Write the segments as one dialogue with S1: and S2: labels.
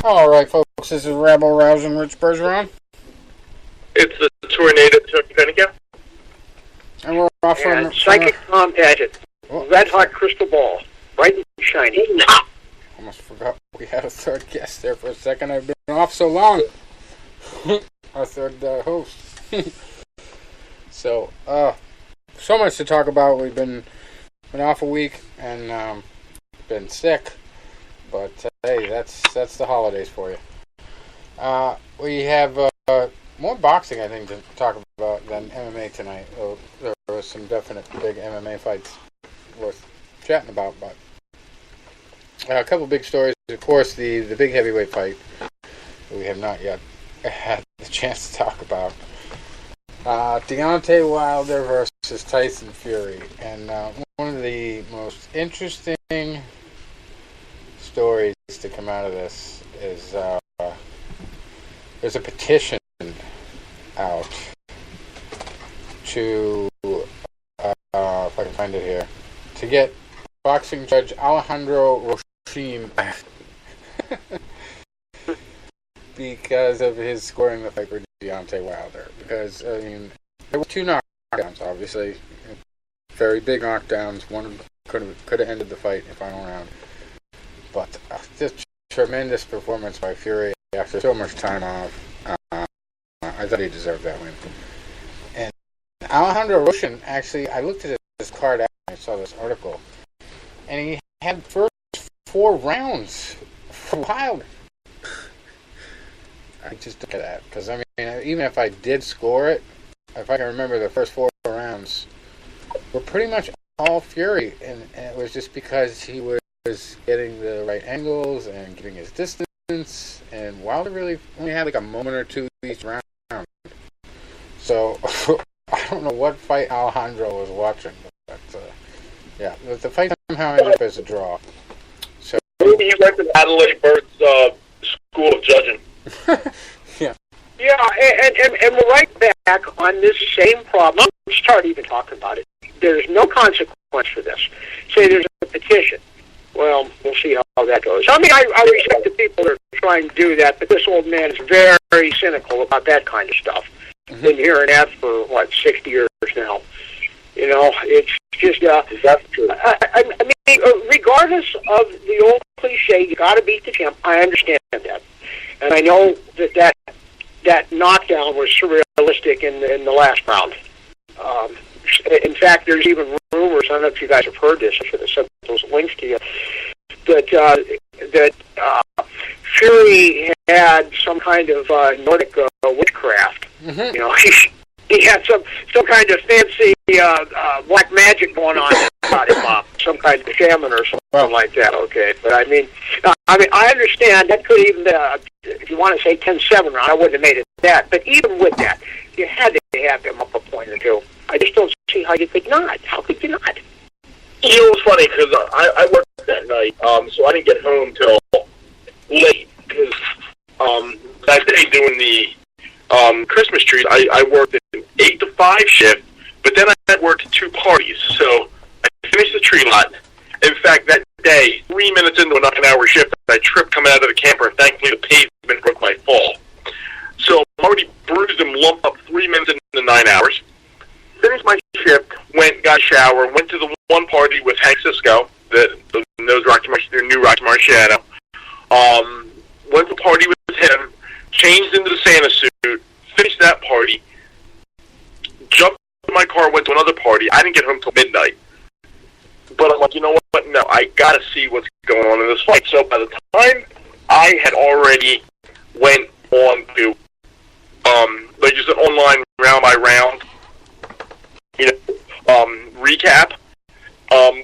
S1: All right, folks, this is Rabble Rousing Rich Bergeron.
S2: It's the Tornado Shevchenko.
S1: And we're off
S3: and Psychic Tom Paget. Red hot crystal ball. Bright and shiny.
S1: Almost forgot we had a third guest there for a second. I've been off so long. Our third host. So much to talk about. We've been off a week and been sick. But hey, that's the holidays for you. We have more boxing, I think, to talk about than MMA tonight. There was some definite big MMA fights worth chatting about, but a couple big stories. Of course, the big heavyweight fight we have not yet had the chance to talk about. Deontay Wilder versus Tyson Fury, and one of the most interesting stories to come out of this is there's a petition out to if I can find it here, to get boxing judge Alejandro Roshim because of his scoring the fight for Deontay Wilder. Because I mean, there were two knockdowns, obviously, very big knockdowns. One could have ended the fight in the final round. But just tremendous performance by Fury after so much time off. I thought he deserved that win. And Alejandro Roshim, actually, I looked at his card after I saw this article, and he had first 4 rounds for Wilder. I just look at that, because I mean, even if I did score it, if I can remember, the first 4 rounds were pretty much all Fury, and it was just because he was getting the right angles and getting his distance, and Wilder really only had like a moment or two each round. So I don't know what fight Alejandro was watching, but yeah, the fight somehow ended up as a draw. So
S2: maybe he went to Adelaide Bird's school of judging.
S3: Yeah, and we're right back on this same problem. Let's start even talking about it. There's no consequence for this. Say there's a petition. Well, we'll see how that goes. I mean, I respect the people that are trying to do that, but this old man is very, very cynical about that kind of stuff. Mm-hmm. Been hearing that for, 60 years now. You know, it's just,
S2: that's true.
S3: I mean, regardless of the old cliche, you got to beat the champ, I understand that. And I know that knockdown was surrealistic in the last round. In fact, there's even rumors, I don't know if you guys have heard this, I should have sent those links to you, that Fury had some kind of Nordic witchcraft. Mm-hmm. You know, he had some kind of fancy black magic going on about him, some kind of shaman or something like that, okay? But I mean, I understand that could even, if you want to say 10-7 round, I wouldn't have made it that. But even with that, you had to have him up a point or two. I just don't see how you could not. How could you not?
S2: You know, it was funny, because I worked that night, so I didn't get home till late, because that day doing the Christmas trees, I worked an 8 to 5 shift, but then I worked 2 parties, so I finished the tree lot. In fact, that day, 3 minutes into a 9-hour shift, I tripped coming out of the camper, and thankfully the pavement broke my fall. So I'm already bruised and lumped up 3 minutes into the 9 hours. Finished my shift, got a shower, went to the one party with Hank Cisco, the new Rocky Marciano. Went to the party with him, changed into the Santa suit, finished that party, jumped in my car, went to another party. I didn't get home till midnight. But I'm like, you know what? No, I gotta see what's going on in this fight. So by the time I had already went on to, like just an online round by round, recap,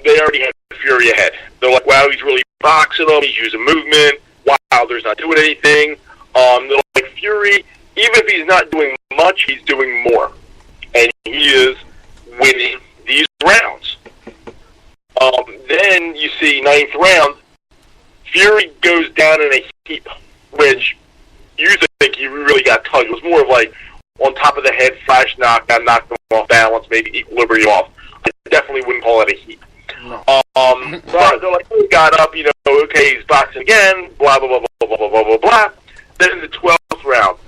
S2: they already had Fury ahead. They're like, wow, he's really boxing him, he's using movement, wow, there's not doing anything. They're like, Fury, even if he's not doing much, he's doing more. And he is winning these rounds. Then you see 9th round, Fury goes down in a heap, which you think he really got tugged. It was more of like on top of the head, flash knockdown, knocked him off balance, maybe equilibrium off. I definitely wouldn't call it a heap.
S1: No.
S2: But they're like, he got up, okay, he's boxing again, blah, blah, blah, blah, blah, blah, blah, blah, blah. Then in the 12th round,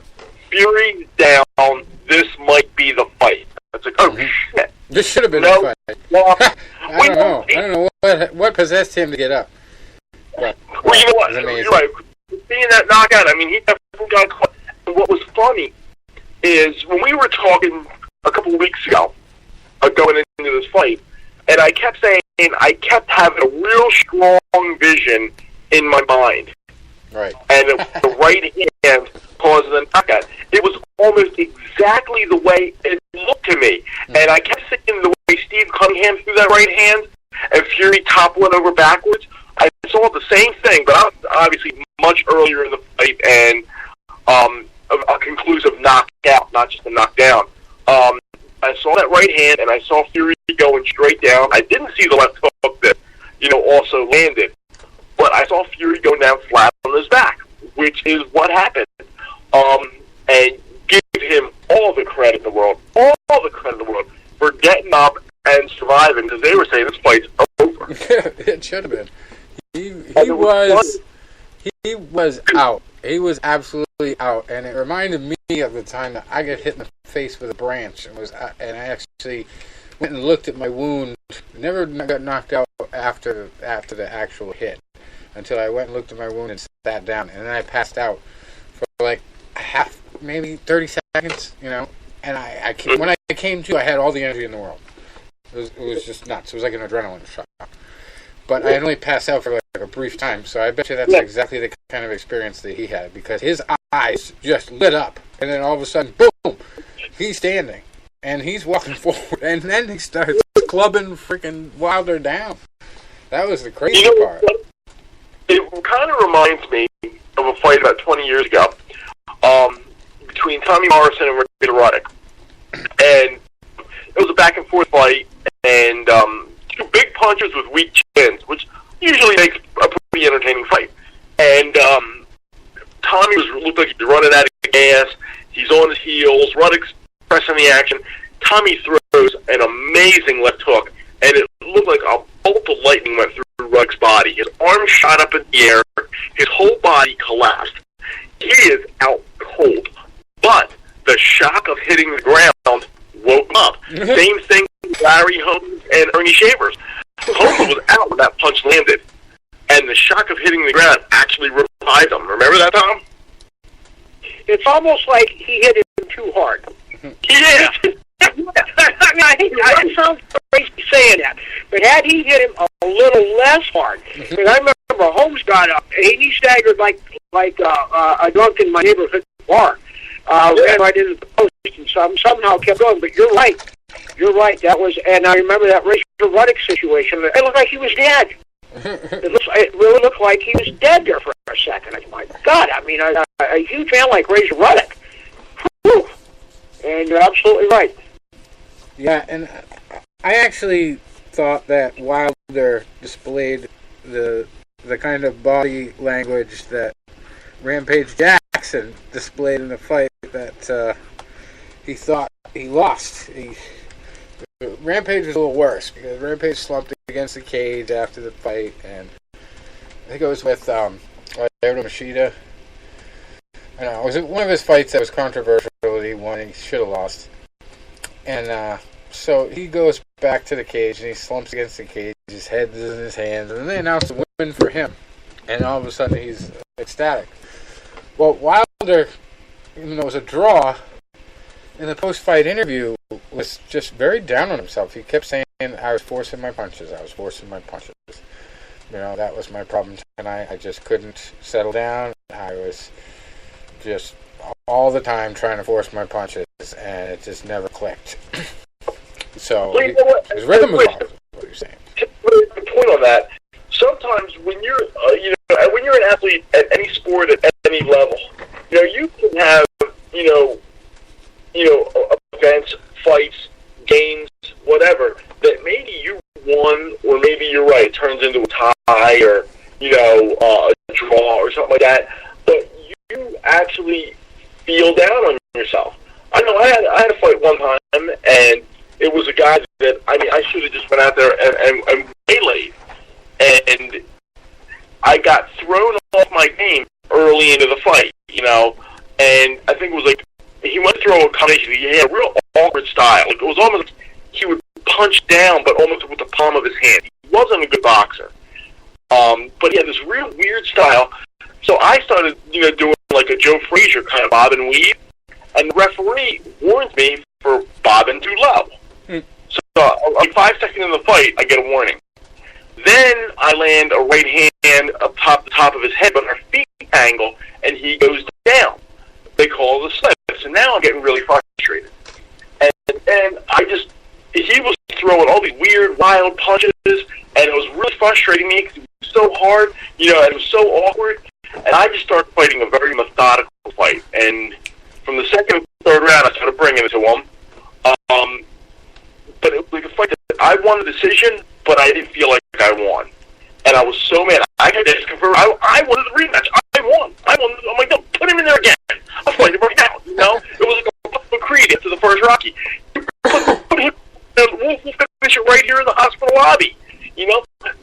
S2: Fury's down, this might be the fight. It's like, oh, shit.
S1: This should have been a fight.
S2: Well,
S1: I don't know what possessed him to get up. But,
S2: well, you know what? You're right. Seeing that knockout, I mean, he definitely got caught. And what was funny is when we were talking a couple of weeks ago, going into this fight, and I kept saying, I kept having a real strong vision in my mind.
S1: Right.
S2: And the right hand caused the knockout. It was almost exactly the way it looked to me. Mm-hmm. And I kept seeing the way Steve Cunningham threw that right hand and Fury toppled over backwards. I saw the same thing, but I was obviously much earlier in the fight and a conclusive knockout, not just a knockdown. I saw that right hand, and I saw Fury going straight down. I didn't see the left hook that, also landed. But I saw Fury go down flat on his back, which is what happened. And give him all the credit in the world, for getting up and surviving, because they were saying this fight's over.
S1: It should have been. He was out. He was absolutely out, and it reminded me of the time that I got hit in the face with a branch, and I actually went and looked at my wound. Never got knocked out after the actual hit, until I went and looked at my wound and sat down, and then I passed out for like maybe 30 seconds, And when I came to, I had all the energy in the world. It was just nuts. It was like an adrenaline shot. But I had only passed out for like a brief time, so I bet you that's exactly the kind of experience that he had, because his eyes just lit up, and then all of a sudden, boom, he's standing, and he's walking forward, and then he starts clubbing freaking Wilder down. That was the crazy part.
S2: It kind of reminds me of a fight about 20 years ago between Tommy Morrison and Ricky Roddick. And it was a back-and-forth fight, and two big punches with weak chins, which usually makes a pretty entertaining fight. And Tommy looked like he was running out of gas. He's on his heels. Roddick's pressing the action. Tommy throws an amazing left hook, and it looked like a bolt of lightning went through Roddick's body. His arm shot up in the air. His whole body collapsed. He is out cold. But the shock of hitting the ground woke him up. Same thing with Larry Holmes and Ernie Shavers. Holmes was out when that punch landed, and the shock of hitting the ground actually revived him. Remember that, Tom?
S3: It's almost like he hit him too hard.
S2: Yeah.
S3: I sound crazy saying that, but had he hit him a little less hard, because I remember Holmes got up and he staggered like a drunk in my neighborhood bar, ran right into the post and somehow kept going. But you're right. That was, and I remember that Razor Ruddock situation. It looked like he was dead. It really looked like he was dead there for a second. My God, I mean, a huge man like Razor Ruddock. Whew. And you're absolutely right.
S1: Yeah, and I actually thought that Wilder displayed the kind of body language that Rampage Jackson displayed in the fight that he thought he lost. Rampage was a little worse, because Rampage slumped against the cage after the fight, and I think it was with Lyoto Machida. I don't know, it was one of his fights that was controversial that he won and he should have lost. And so he goes back to the cage and he slumps against the cage, his head is in his hands, and they announce the win for him. And all of a sudden he's ecstatic. Well, Wilder, even though it was a draw, in the post-fight interview was just very down on himself. He kept saying, I was forcing my punches. That was my problem tonight. I just couldn't settle down. I was just all the time trying to force my punches, and it just never clicked. So his rhythm was off, is what you're saying.
S2: To put a point on that, sometimes when you're when you're an athlete at any sport at any level, you can have events, fights, games, whatever, that maybe you won, or maybe you're right, it turns into a tie, or a draw or something like that, but you actually feel down on yourself. I know I had a fight one time, and it was a guy that I should have just went out there and waylaid, and I got thrown off my game early into the fight, and I think it was like he went through a combination. He had a real awkward style. Like, it was almost like he would punch down, but almost with the palm of his hand. He wasn't a good boxer, but he had this real weird style. So I started, doing like a Joe Frazier kind of bob and weave, and the referee warns me for bobbing too low. So like 5 seconds in the fight, I get a warning. Then I land a right hand up the top of his head, but our feet angle, and he goes down. They call it a slip. So now I'm getting really frustrated. And he was throwing all these weird, wild punches, and it was really frustrating me because it was so hard, and it was so awkward. And I just started fighting a very methodical fight. And from the second and third round, I started bringing it to him. But it was like a fight that I won the decision, but I didn't feel like I won. And I was so mad. I had to confirm. I wanted the rematch. I won. I'm like, no, put him in there again. I'll fight him right now. It was like a Creed after the first Rocky. Put him. We'll finish it right here in the hospital lobby.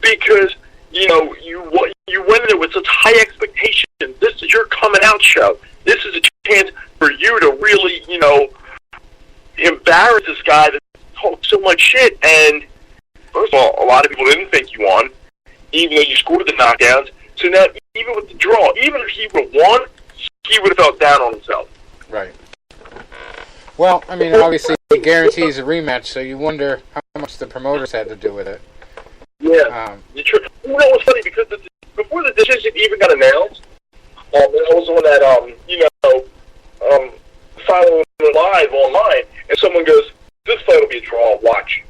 S2: Because you went in there with such high expectations. This is your coming out show. This is a chance for you to really, embarrass this guy that talks so much shit. And first of all, a lot of people didn't think you won, even though you scored the knockdowns. So now, even with the draw, even if he would have won, he would have felt down on himself.
S1: Right. Well, I mean, obviously, he guarantees a rematch, so you wonder how much the promoters had to do with it.
S2: Yeah. It was funny because before the decision even got announced, I was on that, following it live online, and someone goes, "This fight will be a draw. Watch."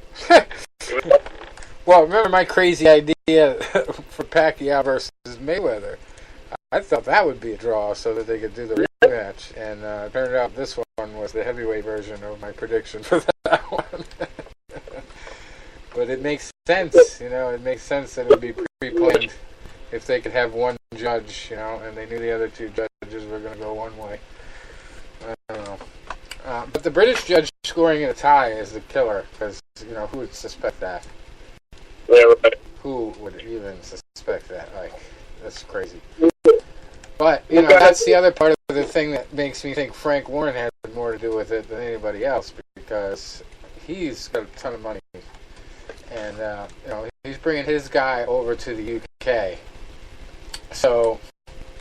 S1: Well, remember my crazy idea for Pacquiao versus Mayweather? I thought that would be a draw so that they could do the rematch, and it turned out this one was the heavyweight version of my prediction for that one. But it makes sense, it makes sense that it would be pre-planned if they could have one judge, and they knew the other two judges were going to go one way. I don't know. But the British judge scoring in a tie is the killer, because, who would suspect that?
S2: Yeah, right.
S1: Who would even suspect that? Like, that's crazy. But, that's the other part of the thing that makes me think Frank Warren had more to do with it than anybody else, because he's got a ton of money. And, he's bringing his guy over to the UK. So,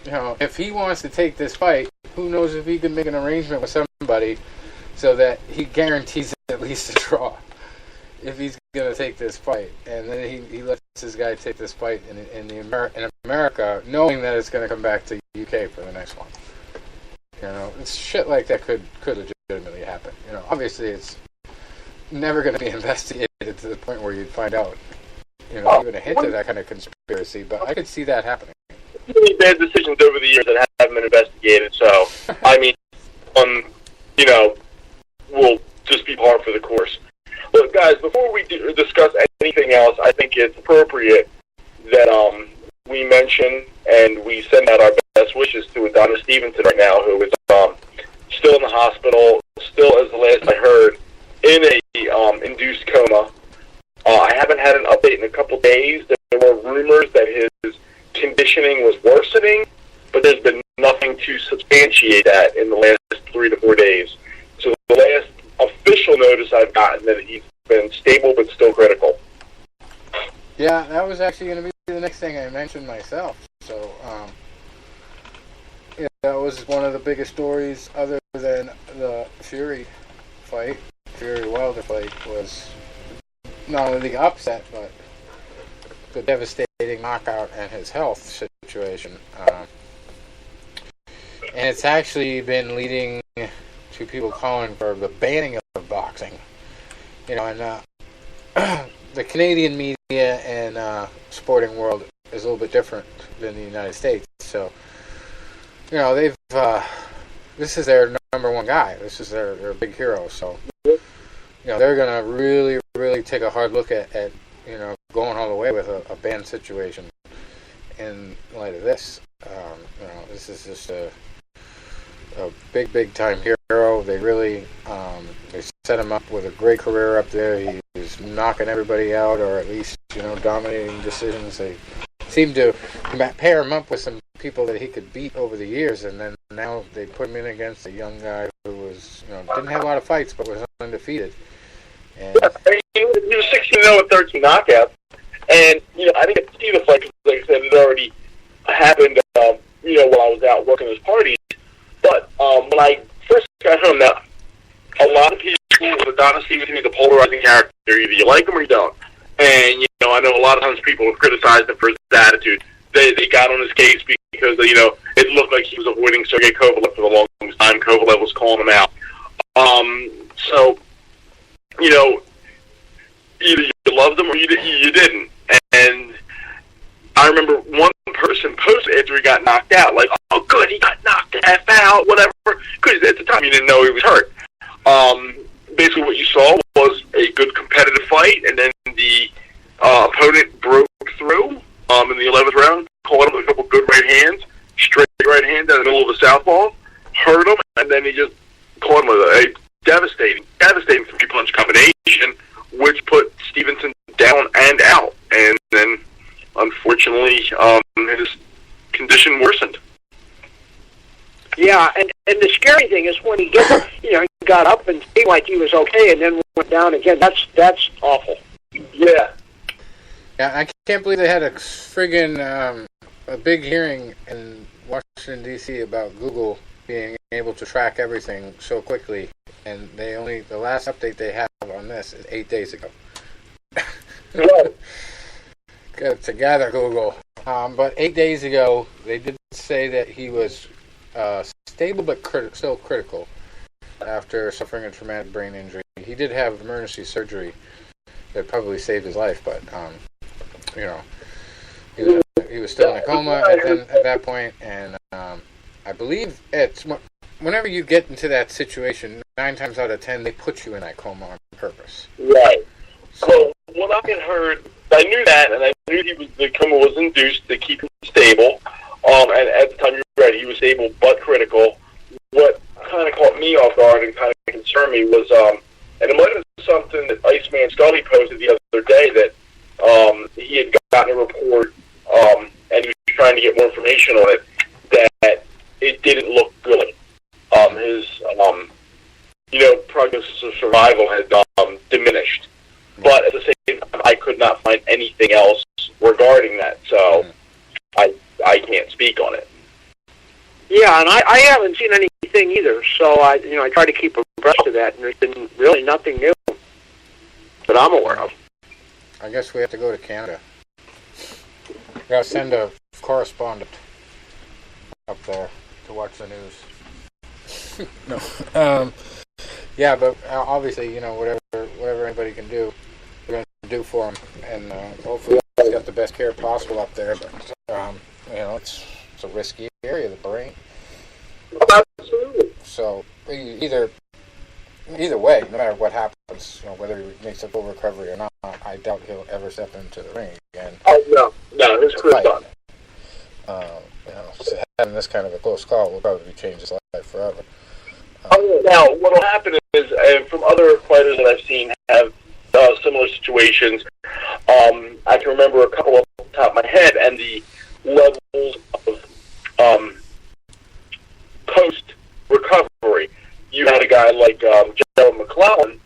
S1: if he wants to take this fight, who knows if he can make an arrangement with somebody so that he guarantees at least a draw if he's going to take this fight. And then he lets his guy take this fight in America, knowing that it's going to come back to the UK for the next one. It's shit like that could legitimately happen. Obviously it's never going to be investigated to the point where you'd find out, even a hint of that kind of conspiracy, but I could see that happening.
S2: Really bad decisions over the years that haven't been investigated, so, I mean, will just be par for the course. Look, guys, before we discuss anything else, I think it's appropriate that we mention and we send out our best wishes to Adonis Stevenson right now, who is still in the hospital, still, as the last I heard, in a induced coma. I haven't had an update in a couple days. There were rumors that his conditioning was worsening, but there's been nothing to substantiate that in the last 3 to 4 days. So the last official notice I've gotten that he's been stable but still critical.
S1: Yeah, that was actually going to be the next thing I mentioned myself. So, that was one of the biggest stories other than the Fury fight. Fury-Wilder fight was not only the upset, but the devastating knockout and his health situation. And it's actually been leading to people calling for the banning of boxing. And the Canadian media and sporting world is a little bit different than the United States. So, they've this is their number one guy. This is their big hero. So, they're going to really, really take a hard look at going all the way with a ban situation in light of this. This is just a big time hero. They really they set him up with a great career up there. He's knocking everybody out, or at least, dominating decisions. They seemed to pair him up with some people that he could beat over the years, and then now they put him in against a young guy who was, didn't have a lot of fights, but was undefeated. And
S2: he was 16-0 with 13 knockouts, and I didn't get to see the fight because, like I said, it already happened. While I was out working those parties. But when I first got home, now a lot of people with Adonis Stevenson is a polarizing character. Either you like him or you don't. And I know a lot of times people have criticized him for his attitude. They got on his case because it looked like he was avoiding Sergey Kovalev for the longest time. Kovalev was calling him out. So either you loved him or you didn't. And I remember one person posted after he got knocked out, like, "Oh, good, he got knocked the F out, whatever." Because at the time you didn't know he was hurt. Basically, what you saw was a good competitive fight, and then the opponent broke through in the 11th round, caught him with a couple good right hands, straight right hand down the middle of the southpaw, hurt him, and then he just caught him with a devastating three-punch combination, which put Stevenson down and out, and then unfortunately his condition worsened.
S3: Yeah, and the scary thing is when he got up and seemed like he was okay, and then went down again. That's awful.
S2: Yeah.
S1: Yeah, I can't believe they had a friggin' a big hearing in Washington D.C. about Google being able to track everything so quickly, and the last update they have on this is 8 days ago. Get it together, Google. But 8 days ago, they did say that he was stable but still critical after suffering a traumatic brain injury. He did have emergency surgery that probably saved his life, but he was still in a coma at that point, and I believe it's whenever you get into that situation, 9 times out of 10 they put you in that coma on purpose.
S2: Right. So when I had heard, I knew that, and I knew the coma was induced to keep him stable. And at the time, you're right, he was stable but critical. What kind of caught me off guard and kind of concerned me was, and it might have been something that Iceman Scully posted the other day, that he had gotten a report, and he was trying to get more information on it, that it didn't look good. His, prognosis of survival had diminished. But at the same time, I could not find anything else regarding that, so I can't speak on it.
S3: Yeah, and I haven't seen anything either, so I try to keep abreast of that, and there's been really nothing new that I'm aware of.
S1: I guess we have to go to Canada. We gotta send a correspondent up there to watch the news. No. Yeah, but obviously, whatever anybody can do, we're going to do for them, and hopefully he's got the best care possible up there. But it's a risky area, the brain.
S2: Absolutely.
S1: So either way, no matter what happens, whether he makes a full recovery or not, I doubt he'll ever step into the ring again.
S2: Oh no, his career's done.
S1: So having this kind of a close call will probably change his life forever.
S2: Now, what will happen is, from other fighters that I've seen have similar situations, I can remember a couple off the top of my head, and the levels of post-recovery. You had a guy like Gerald McClellan,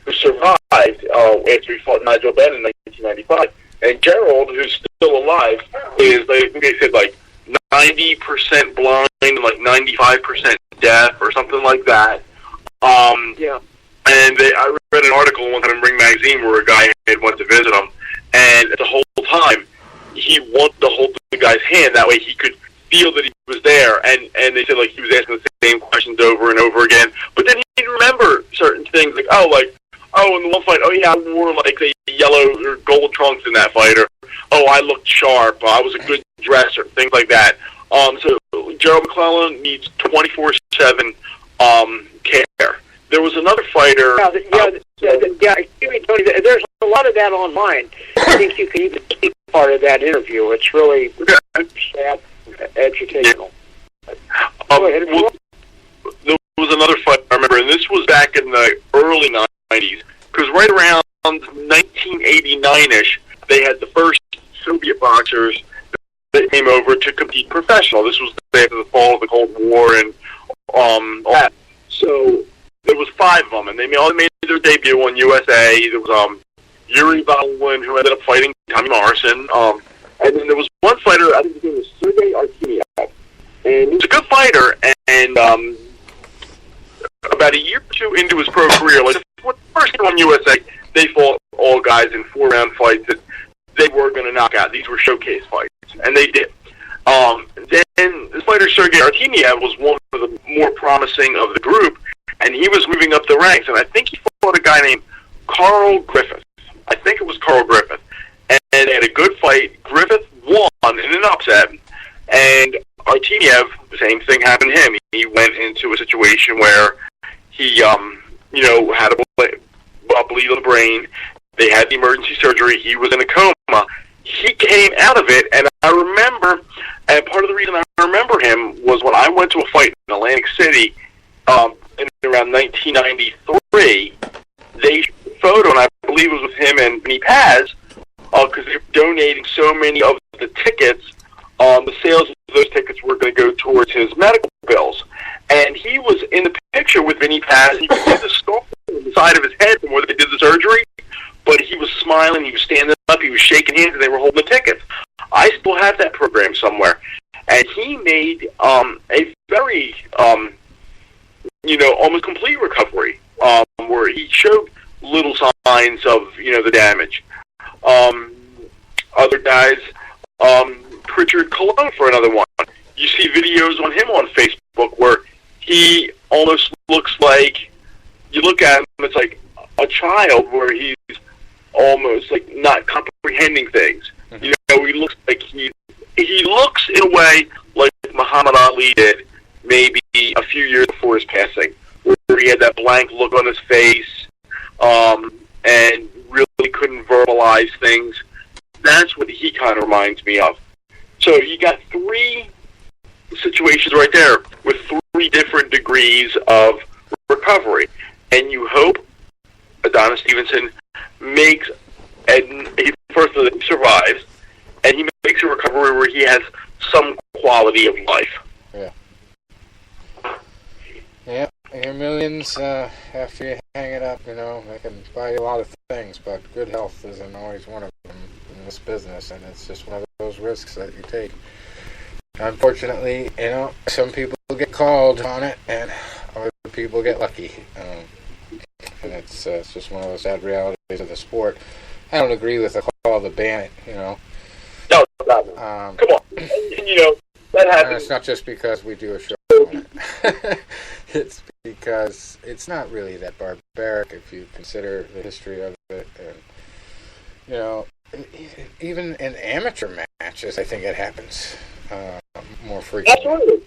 S2: who survived after he fought Nigel Benn in 1995. And Gerald, who's still alive, is, I think they said, 90% blind and 95% deaf or something like that.
S3: Yeah.
S2: And I read an article one time in Ring Magazine where a guy had went to visit him, and the whole time he wanted to hold the guy's hand, that way he could feel that he was there, and they said he was asking the same questions over and over again, but then he'd remember certain things, in the one fight, I wore the yellow or gold trunks in that fight, or I looked sharp, I was a good dresser, things like that. So Gerald McClellan needs 24/7 care. There was another fighter.
S3: Yeah. Excuse me, Tony. There's a lot of that online. I think you can even see part of that interview. It's really sad, educational.
S2: There was another fight I remember, and this was back in the early Danish, they had the first Soviet boxers that came over to compete professional. This was after the fall of the Cold War and all that. So there was 5 of them, and they all made their debut on USA. There was Yuri Volin, who ended up fighting Tommy Morrison. And then there was one fighter, I think his name was Sergey Artemiev. And he was a good fighter, and about a year or 2 into his pro career, like the first year on USA, they fought all guys in 4-round fights that they were going to knock out. These were showcase fights, and they did. Then this fighter, Sergey Artemiev, was one of the more promising of the group, and he was moving up the ranks, and I think he fought a guy named Carl Griffith. I think it was Carl Griffith. And they had a good fight. Griffith won in an upset, and Artemiev, the same thing happened to him. He went into a situation where he, had a bleed on the brain. They had the emergency surgery. He was in a coma. He came out of it, and I remember, and part of the reason I remember him was when I went to a fight in Atlantic City in around 1993. They showed a photo, and I believe it was with him and Vinny Paz, because they were donating so many of the tickets. The sales of those tickets were going to go towards his medical bills. And he was in the picture with Vinny Paz. You could see the scar on the side of his head from where they did the surgery, but he was smiling, he was standing up, he was shaking hands, and they were holding the tickets. I still have that program somewhere. And he made a very, almost complete recovery, where he showed little signs of, the damage. Other guys, Pritchard Cologne for another one. You see videos on him on Facebook where he almost looks like, you look at him, it's like a child where he's almost like not comprehending things. Mm-hmm. He looks like he looks in a way like Muhammad Ali did maybe a few years before his passing, where he had that blank look on his face, and really couldn't verbalize things. That's what he kind of reminds me of. So you got 3 situations right there with 3 different degrees of recovery. And you hope Adonis Stevenson makes, and first of all, he survives, and he makes a recovery where he has some quality of life.
S1: Yeah. Yeah, your millions, after you hang it up, they can buy you a lot of things, but good health isn't always one of them in this business, and it's just one of those risks that you take. Unfortunately, some people get called on it, and other people get lucky. And it's just one of those sad realities of the sport. I don't agree with the call to ban it,
S2: No, come on. That happens.
S1: It's not just because we do a show on it. It's because it's not really that barbaric if you consider the history of it. And, even in amateur matches, I think it happens more frequently.
S2: Absolutely.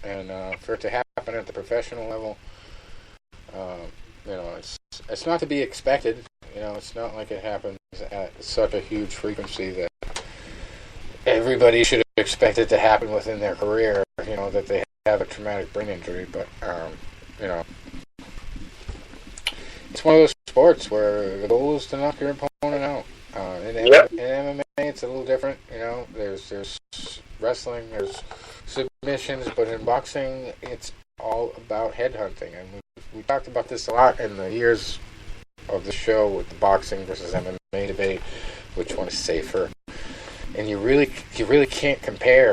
S1: And for it to happen at the professional level, it's not to be expected. It's not like it happens at such a huge frequency that everybody should expect it to happen within their career, that they have a traumatic brain injury. But, it's one of those sports where the goal is to knock your opponent out. In MMA, it's a little different. There's wrestling, there's submissions, but in boxing, it's all about headhunting. And we talked about this a lot in the years of the show with the boxing versus MMA debate, which one is safer. And you really can't compare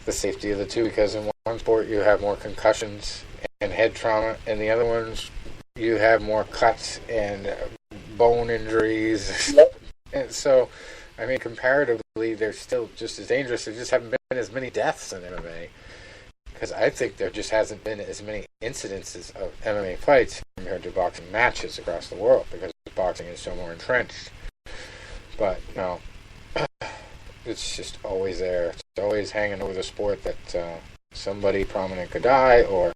S1: the safety of the two, because in one sport you have more concussions and head trauma, and the other ones you have more cuts and bone injuries. And so, comparatively, they're still just as dangerous. There just haven't been as many deaths in MMA, because I think there just hasn't been as many incidences of MMA fights compared to boxing matches across the world, because boxing is so more entrenched. But, it's just always there. It's always hanging over the sport that somebody prominent could die or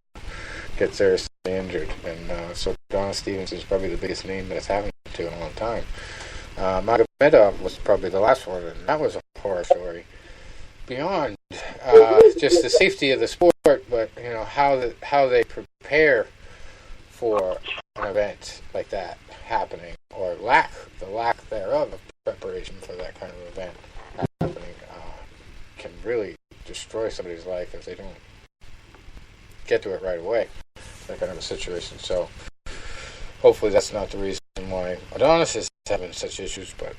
S1: get seriously injured. And so Adonis Stevenson is probably the biggest name that it's happened to in a long time. Magomedov was probably the last one, and that was a horror story. Beyond just the safety of the sport, but how they prepare for an event like that happening, or the lack thereof of preparation for that kind of event happening can really destroy somebody's life if they don't get to it right away. That kind of a situation. So hopefully that's not the reason why Adonis is having such issues. But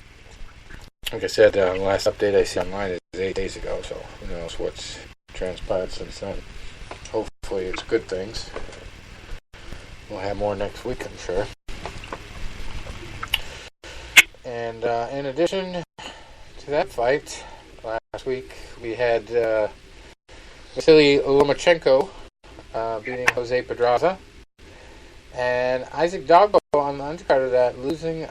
S1: like I said, the last update I see online is 8 days ago. So who knows what's transpired since then. Hopefully it's good things. We'll have more next week, I'm sure. And in addition to that fight, last week we had Vasily Lomachenko beating Jose Pedraza, and Isaac Dogbo on the undercard of that losing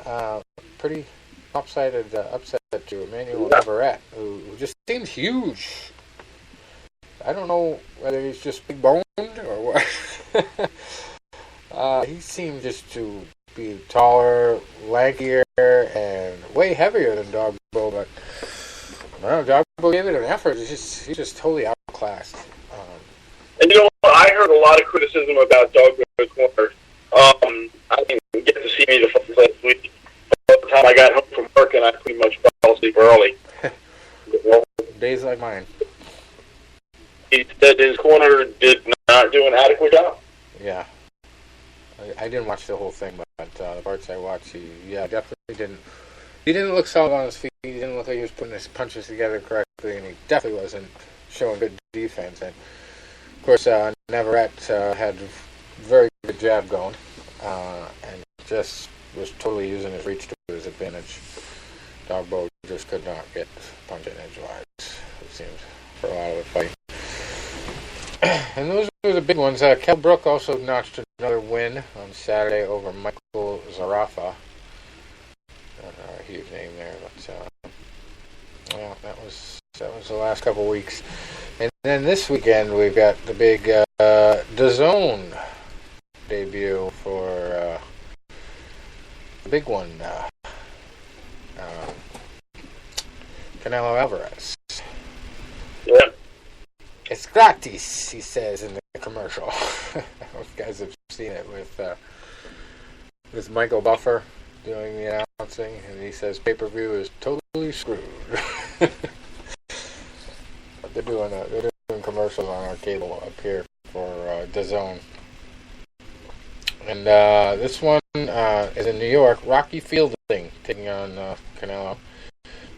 S1: pretty lopsided upset to Emmanuel Navarrete, who just seems huge. I don't know whether he's just big boned or what. He seemed just to be taller, lankier, and way heavier than Dogbo, but I don't know, Dogbo gave it an effort. He's just totally outclassed.
S2: And you know what? I heard a lot of criticism about Dogbo's corner. I didn't get to see me the first last week. By the time I got home from work, and I pretty much fell asleep early.
S1: Days like mine.
S2: He said his corner did not do an adequate job.
S1: Yeah. I didn't watch the whole thing, but the parts I watched, he definitely didn't. He didn't look solid on his feet. He didn't look like he was putting his punches together correctly, and he definitely wasn't showing good defense. And of course, Navarrete had a very good jab going, and just was totally using his reach to his advantage. Dogbo just could not get punching edgewise, it seems, for a lot of the fight. And those were the big ones. Kell Brook also notched another win on Saturday over Michael Zarafa. I don't know a huge name there, but well, that was the last couple weeks. And then this weekend we've got the big DAZN debut for the big one, Canelo Alvarez.
S2: Yeah.
S1: It's gratis, he says in the commercial. Most guys have seen it with Michael Buffer doing the announcing, and he says pay-per-view is totally screwed. But they're doing commercials on our cable up here for DAZN. And this one is in New York. Rocky Fielding taking on Canelo.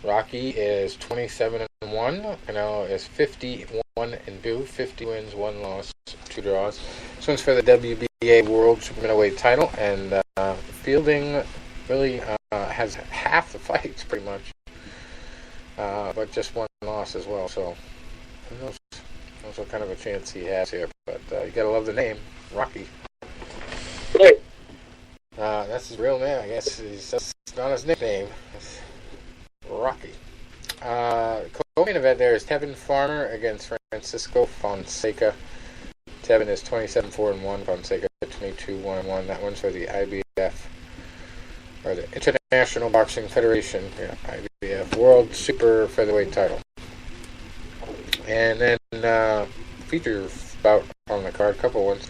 S1: Rocky is 27-1. Canelo is 51-2. 50 wins, 1 loss, 2 draws. This one's for the WBA World Super Middleweight title, and Fielding really has half the fights pretty much, but just 1 loss as well. So who knows what kind of a chance he has here? But you gotta love the name, Rocky.
S2: Right.
S1: That's his real name, I guess. That's not his nickname. It's Rocky. Co-main event there is Tevin Farmer against Francisco Fonseca. Tevin is 27-4-1. Fonseca 22-1-1. That one's for the IBF, or the International Boxing Federation. Yeah, IBF World Super Featherweight title. And then feature bout on the card, couple ones.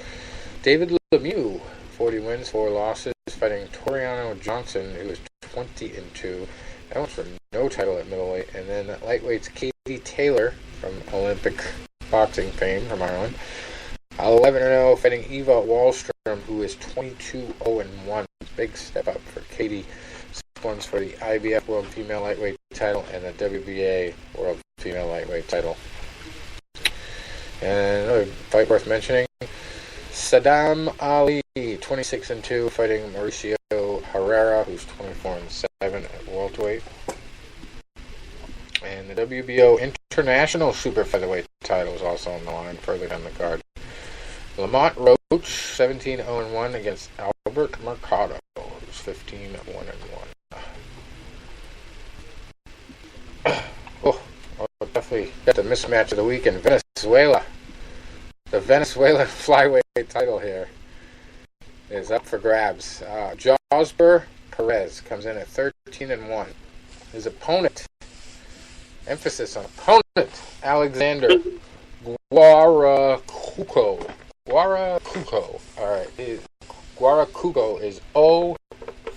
S1: David Lemieux, 40 wins, 4 losses, fighting Toriano Johnson, who is 20-2. That one's for no title at middleweight. And then lightweight's Katie Taylor from Olympic boxing fame from Ireland. 11-0, fighting Eva Wallstrom, who is 22-0-1. Big step up for Katie. This one's for the IBF World Female Lightweight title and the WBA World Female Lightweight title. And another fight worth mentioning, Saddam Ali, 26-2, fighting Mauricio Herrera, who's 24-7 at welterweight. And the WBO International Super Featherweight title is also on the line further down the card. Lamont Roach, 17-0-1 against Albert Mercado, who's 15-1-1. Definitely got the mismatch of the week in Venezuela. The Venezuelan flyweight title here is up for grabs. Josper Perez comes in at 13-1. His opponent, emphasis on opponent, Alexander Guaracuco. All right, Guaracuco is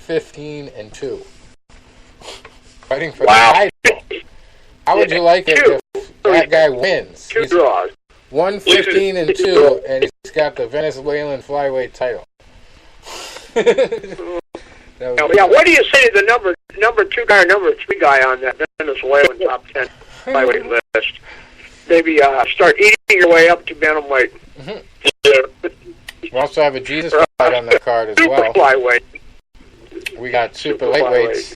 S1: 115-2. Fighting for the title. How would you like it if that guy wins?
S2: Two draws.
S1: 115-2, and he's got the Venezuelan flyweight title.
S3: What do you say to the number 2 guy or number 3 guy on that Venezuelan top 10 flyweight list? Maybe start eating your way up to bantamweight.
S1: We also have a Jesus fight on the card as well.
S3: Super flyweight.
S1: We got super lightweights.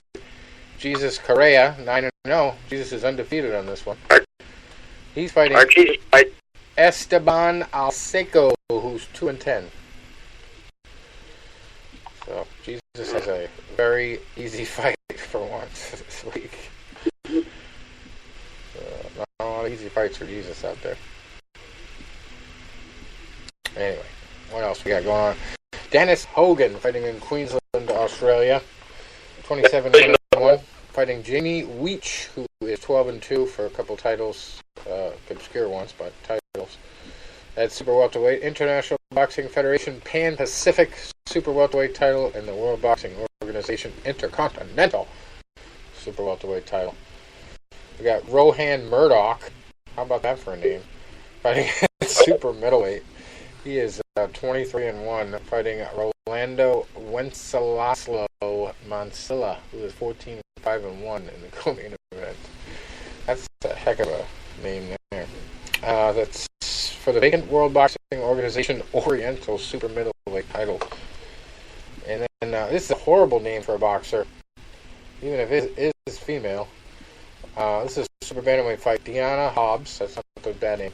S1: Jesus Correa, 9-0. Jesus is undefeated on this one. He's fighting Esteban Alseco, who's 2-10. So Jesus has a very easy fight for once this week. Not a lot of easy fights for Jesus out there. Anyway, what else we got going on? Dennis Hogan fighting in Queensland, Australia. 27-1. Fighting Jamie Weech, who is 12-2 for a couple titles. Obscure ones, but titles. At Super Welterweight. International Boxing Federation Pan-Pacific Super Welterweight title and the World Boxing Organization Intercontinental Super Welterweight title. We got Rohan Murdoch. How about that for a name? Fighting at Super Middleweight. He is 23-1, fighting Rolando Wencelaslo Mancilla, who is 14-5-1 in the co-main event. That's a heck of a name there. That's for the vacant World Boxing Organization Oriental Super Middleweight title. And then this is a horrible name for a boxer, even if it is female. This is a Super Bantamweight fight. Deanna Hobbs, that's not a bad name.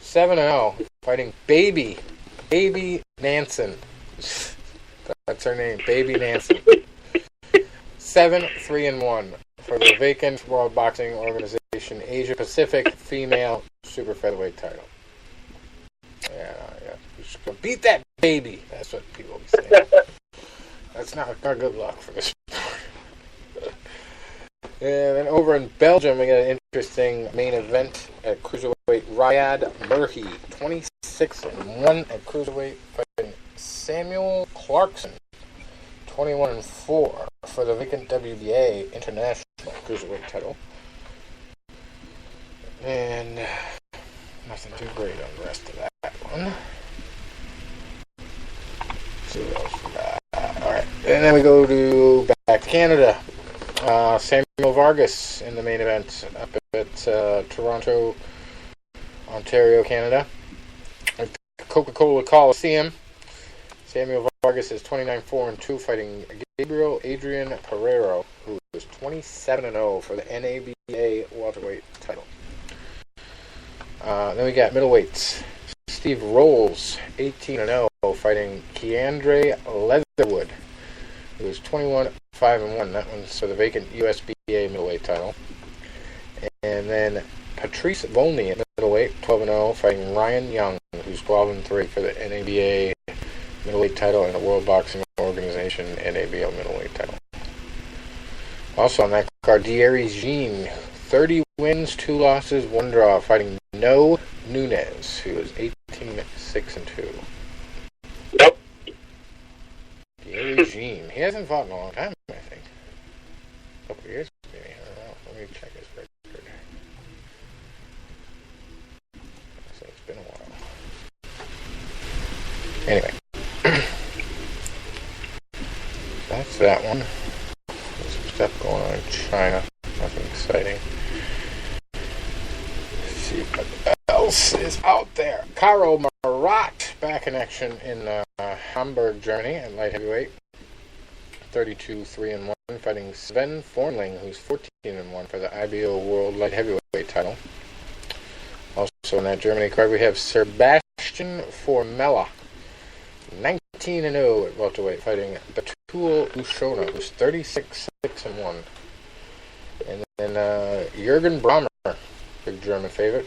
S1: 7-0, fighting Baby Nansen. That's her name, Baby Nansen. 7-3-1 for the vacant World Boxing Organization Asia Pacific Female Super Featherweight title. Yeah. Just go beat that baby. That's what people will be saying. That's not good luck for this sport. And then over in Belgium, we got an interesting main event at cruiserweight. Riyad Murhi, 26-1 at cruiserweight, fighting Samuel Clarkson, 21-4 for the vacant WBA International Cruiserweight title. And nothing too great on the rest of that one. Let's see what else we got. Alright, and then we go back to Canada. Samuel Vargas in the main event up at Toronto, Ontario, Canada. At Coca-Cola Coliseum. Samuel Vargas is 29-4-2, fighting Gabriel Adrian Pereiro, who is 27-0 for the NABA welterweight title. Then we got middleweights. Steve Rolls, 18-0, fighting Keandre Leatherwood, who is 21-5-1. That one's for the vacant USBA middleweight title. And then Patrice Volney at middleweight, 12-0, fighting Ryan Young, who's 12-3 for the NABA middleweight title and the World Boxing Organization NABL middleweight title. Also on that card, Thierry Jean, 30 wins, 2 losses, 1 draw, fighting No Nunez, who is 18-6-2.
S2: Nope.
S1: Thierry Jean. He hasn't fought in a long time, I think. A couple years, maybe. I don't know. Let me check his record. So it's been a while. Anyway. That's that one. There's some stuff going on in China. Nothing exciting. Let's see what else is out there. Karo Marat back in action in Hamburg, Germany at light heavyweight. 32-3-1, fighting Sven Fornling, who's 14-1 for the IBO World Light Heavyweight title. Also in that Germany card, we have Sebastian Formella, 19-0 at welterweight, fighting Batul Ushona, who's 36-6-1. And then Jürgen Brammer, big German favorite,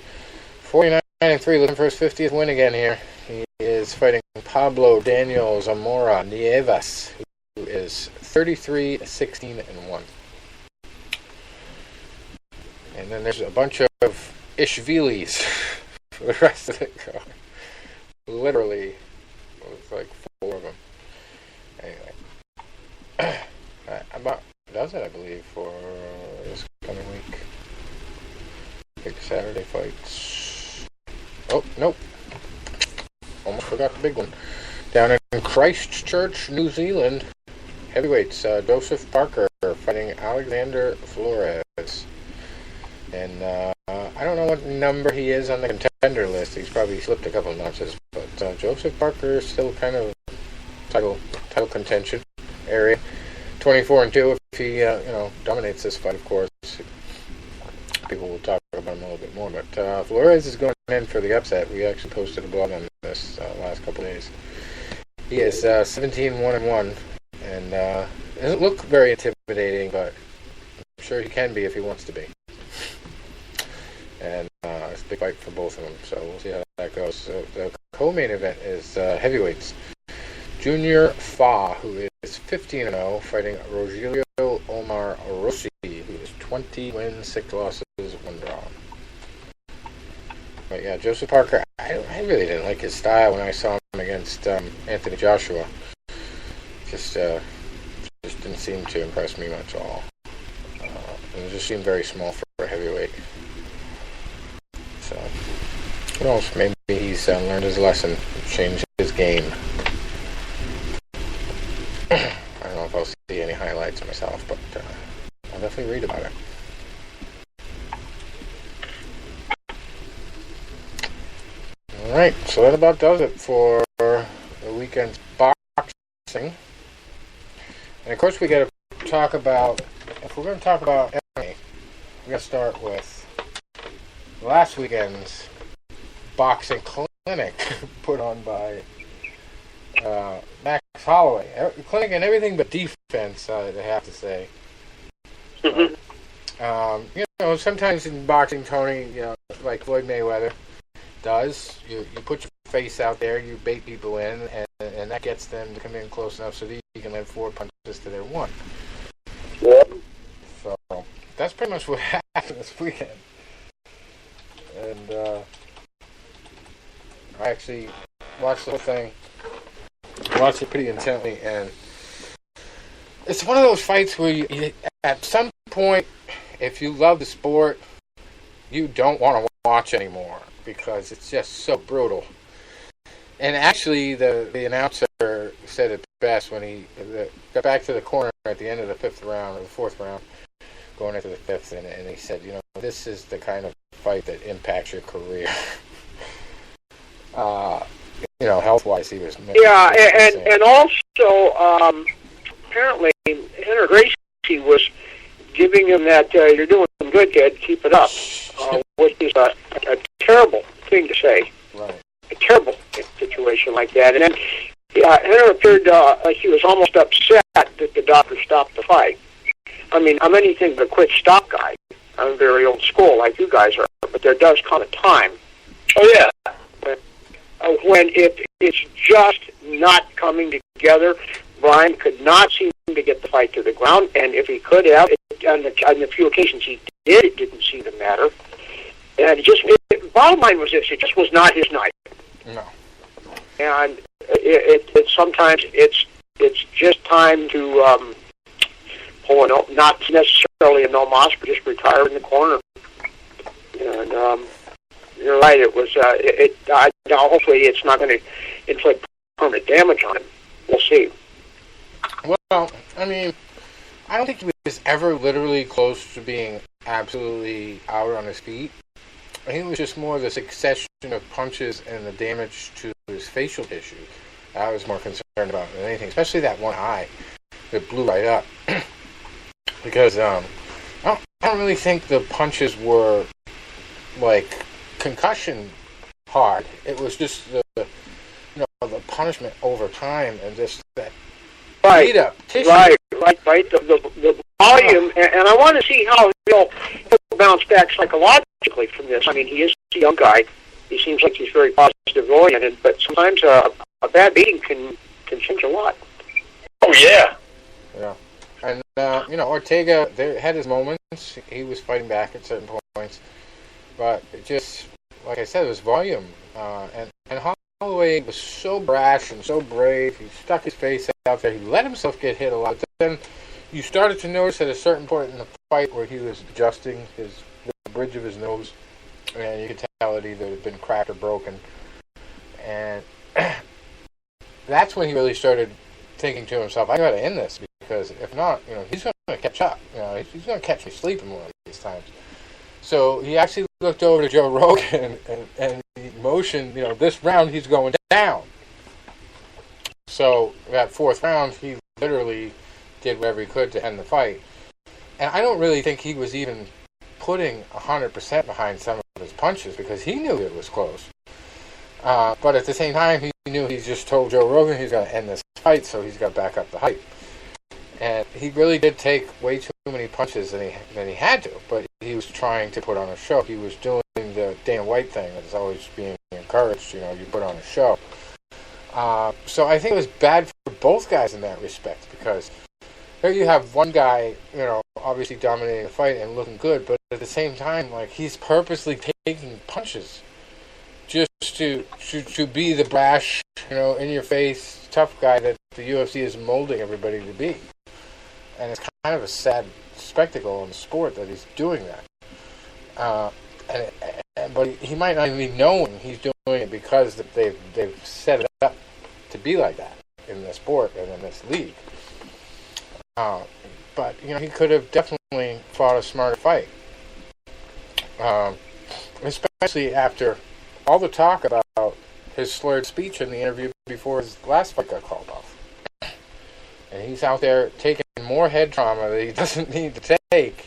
S1: 49-3, looking for his 50th win again here. He is fighting Pablo Daniel Zamora Nieves, who is 33-16-1. And then there's a bunch of Ishvilis for the rest of the card. Literally, it's like 4 of them. Anyway. About does it, I believe, for this coming week. Big Saturday fights. Oh, nope. Almost forgot the big one. Down in Christchurch, New Zealand, heavyweights, Joseph Parker fighting Alexander Flores. And I don't know what number he is on the contender list. He's probably slipped a couple of notches. But Joseph Parker is still kind of title contention area. 24-2 if he dominates this fight, of course. People will talk about him a little bit more. But Flores is going in for the upset. We actually posted a blog on this last couple of days. He is 17-1-1, and doesn't look very intimidating, but I'm sure he can be if he wants to be. And it's a big fight for both of them, so we'll see how that goes. So the co-main event is heavyweights. Junior Fa, who is 15-0, fighting Rogelio Omar Rossi, who is 20 wins, 6 losses, 1 draw. But yeah, Joseph Parker, I really didn't like his style when I saw him against Anthony Joshua. Just didn't seem to impress me much at all. It just seemed very small for a heavyweight. So, who knows? Maybe he's learned his lesson, changed his game. I don't know if I'll see any highlights myself, but I'll definitely read about it. Alright, so that about does it for the weekend's boxing. And of course we got to talk about, if we're going to talk about MMA, we got to start with last weekend's boxing clinic put on by Max Holloway. Clinic and everything but defense, I have to say. Sometimes in boxing, Tony, like Floyd Mayweather does, you put your face out there, you bait people in, and that gets them to come in close enough so that you can land 4 punches to their 1.
S3: Yeah.
S1: So that's pretty much what happened this weekend. And I actually watched the whole thing, watched it pretty intently, and it's one of those fights where you at some point, if you love the sport, you don't want to watch anymore because it's just so brutal. And actually, the announcer said it best when he got back to the corner at the end of the 5th round, or the 4th round, going into the 5th, and he said, this is the kind of fight that impacts your career. Health-wise, he was...
S3: Yeah, and also, apparently, Henry Gracie was giving him that, you're doing good, kid, keep it up, which is a terrible thing to say.
S1: Right.
S3: A terrible situation like that. And then Henry appeared like he was almost upset that the doctor stopped the fight. I mean, I'm anything but a quick-stop guy. I'm very old school, like you guys are, but there does come a time.
S2: Oh, yeah.
S3: When it's just not coming together. Brian could not seem to get the fight to the ground, and if he could have, on the few occasions he did, it didn't seem to matter. And bottom line was this: it just was not his night.
S1: No.
S3: And sometimes it's just time to pull not necessarily a no mas, but just retire in the corner. And you're right. It was. Now, hopefully, it's not going to inflict permanent damage on him. We'll see.
S1: Well, I mean, I don't think he was ever literally close to being absolutely out on his feet. I think it was just more the succession of punches and the damage to his facial tissue I was more concerned about than anything, especially that one eye that blew right up. Because I don't really think the punches were like concussion hard. It was just the punishment over time and just that beat up tissue. Right.
S3: The volume, and I want to see how he'll bounce back psychologically from this. I mean, he is a young guy. He seems like he's very positive oriented, but sometimes a bad beating can change a lot.
S2: Oh yeah.
S1: Yeah. And Ortega had his moments. He was fighting back at certain points, but it just, like I said, it was volume. And Holloway was so brash and so brave. He stuck his face out there. He let himself get hit a lot. But then, you started to notice at a certain point in the fight where he was adjusting the bridge of his nose, and you could tell it either had been cracked or broken. And that's when he really started thinking to himself, I got to end this, because if not, he's going to catch up. He's going to catch me sleeping one of these times. So he actually looked over to Joe Rogan and he motioned, this round he's going down. So that fourth round, he literally did whatever he could to end the fight. And I don't really think he was even putting 100% behind some of his punches, because he knew it was close. But at the same time, he knew he just told Joe Rogan he's going to end this fight, so he's got to back up the hype. And he really did take way too many punches than he had to, but he was trying to put on a show. He was doing the Dana White thing that's always being encouraged, you put on a show. So I think it was bad for both guys in that respect, because here you have one guy, obviously dominating the fight and looking good, but at the same time, like, he's purposely taking punches just to be the brash, in-your-face, tough guy that the UFC is molding everybody to be. And it's kind of a sad spectacle in the sport that he's doing that. But he might not even be knowing he's doing it because they've set it up to be like that in the sport and in this league. But he could have definitely fought a smarter fight, especially after all the talk about his slurred speech in the interview before his last fight got called off. And he's out there taking more head trauma that he doesn't need to take,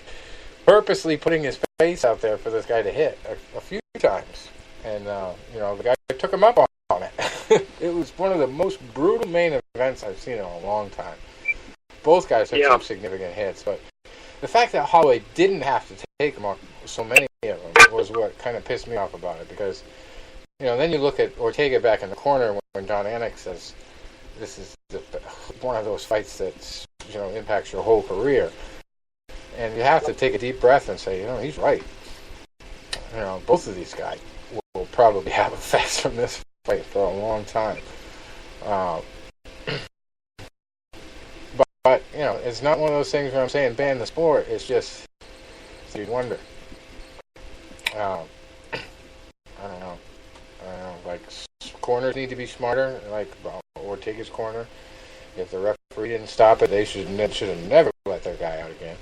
S1: purposely putting his face out there for this guy to hit a few times. And, the guy took him up on it. It was one of the most brutal main events I've seen in a long time. Both guys took some significant hits, but the fact that Holloway didn't have to take him on so many of them was what kind of pissed me off about it, because, then you look at Ortega back in the corner when John Anik says, this is one of those fights that, impacts your whole career. And you have to take a deep breath and say, he's right. Both of these guys will probably have effects from this fight for a long time. But it's not one of those things where I'm saying ban the sport. It's just, you'd wonder. I don't know. Like, corners need to be smarter, like Ortega's corner. If the referee didn't stop it, they should have never let their guy out again.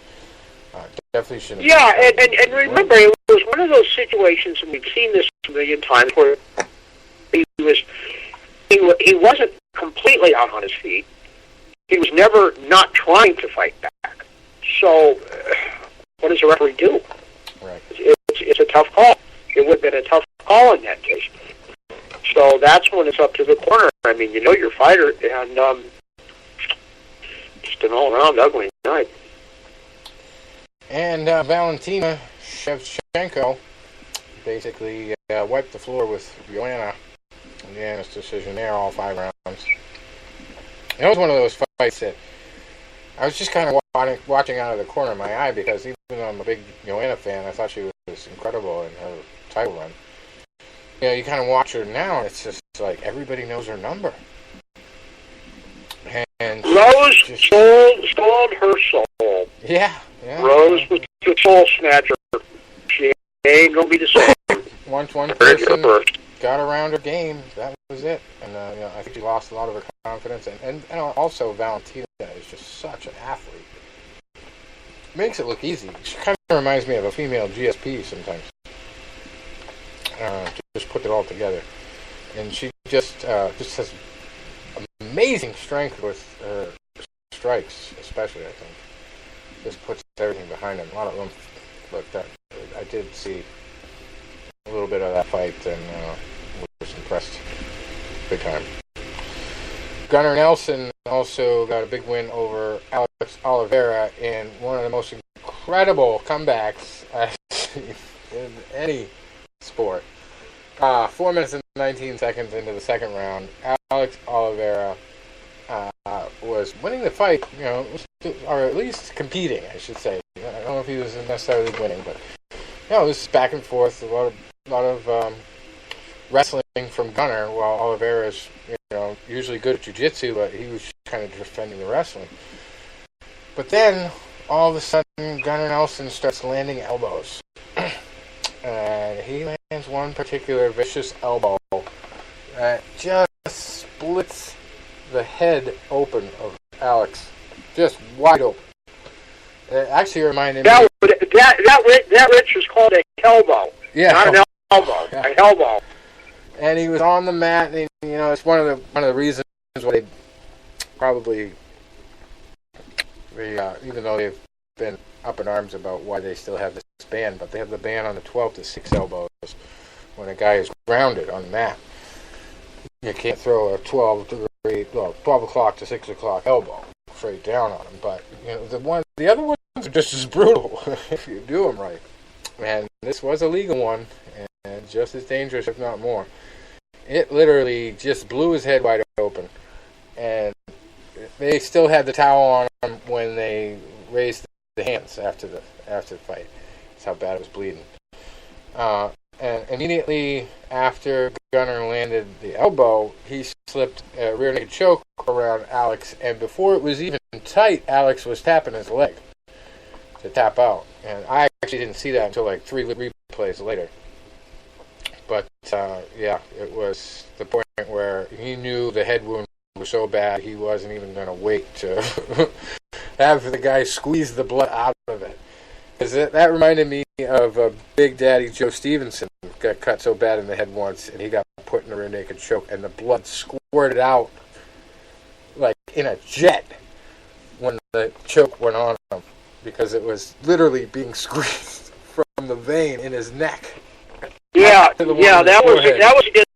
S1: Definitely shouldn't.
S3: Yeah, and remember, it was one of those situations, and we've seen this a million times, where he wasn't completely out on his feet. He was never not trying to fight back. So, what does the referee do?
S1: Right.
S3: It's a tough call. It would have been a tough call in that case. So that's when it's up to the corner. I mean, your fighter, and just an all-around ugly night.
S1: And Valentina Shevchenko basically wiped the floor with Joanna in the Anna's decision there, all 5 rounds. It was one of those fights that I was just kind of watching out of the corner of my eye, because even though I'm a big Joanna fan, I thought she was incredible in her title run. You kind of watch her now, and it's just like everybody knows her number. And
S3: Rose sold her soul.
S1: Yeah.
S3: Rose was the soul snatcher. She ain't gonna be the same.
S1: Once one person got around her game, that was it. And I think she lost a lot of her confidence. And also Valentina is just such an athlete. Makes it look easy. She kind of reminds me of a female GSP sometimes. Just put it all together. And she just has amazing strength with her strikes, especially, I think. Just puts everything behind him. A lot of them. But I did see a little bit of that fight, and was impressed big time. Gunnar Nelson also got a big win over Alex Oliveira in one of the most incredible comebacks I've seen in any sport. 4 minutes and 19 seconds into the second round, Alex Oliveira was winning the fight, or at least competing, I should say. I don't know if he was necessarily winning, but it was back and forth, a lot of wrestling from Gunnar, while Oliveira is, usually good at jiu-jitsu, but he was kind of defending the wrestling. But then, all of a sudden, Gunnar Nelson starts landing elbows. And he lands one particular vicious elbow that just splits the head open of Alex. Just wide open. It actually reminded me...
S3: That Rich was called a elbow.
S1: Yeah.
S3: Not an elbow.
S1: Yeah.
S3: An elbow.
S1: And he was on the mat, and it's one of the reasons why they probably... even though they've been up in arms about why they still have this ban, but they have the ban on the 12 to 6 elbows when a guy is grounded on the mat. You can't throw a 12 o'clock to 6 o'clock elbow straight down on him. But the other ones are just as brutal if you do them right. And this was a legal one, and just as dangerous, if not more. It literally just blew his head wide open, and they still had the towel on him when they raised the hands after the fight. That's how bad it was bleeding. And immediately after Gunnar landed the elbow, he slipped a rear naked choke around Alex, and before it was even tight, Alex was tapping his leg to tap out. And I actually didn't see that until like 3 replays later. But it was the point where he knew the head wound was so bad he wasn't even going to wait to have the guy squeeze the blood out of it. Because that reminded me of Big Daddy Joe Stevenson. Got cut so bad in the head once, and he got put in a rear naked choke, and the blood squirted out like in a jet when the choke went on him, because it was literally being squeezed from the vein in his neck.
S3: That was against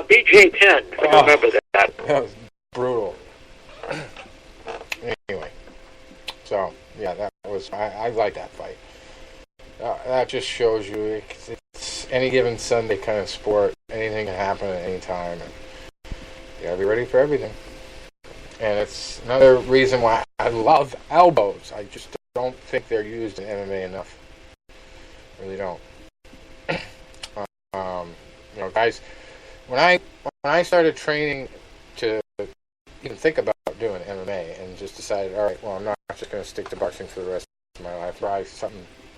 S3: BJ Penn. I remember that.
S1: That was brutal. Anyway, so yeah, that was I like that fight. That just shows you it's any given Sunday kind of sport. Anything can happen at any time, and you gotta be ready for everything. And it's another reason why I love elbows. I just don't think they're used in MMA enough. Really don't. Guys, when I started training to even think about doing MMA, and just decided, all right, well, I'm not just going to stick to boxing for the rest of my life. I'm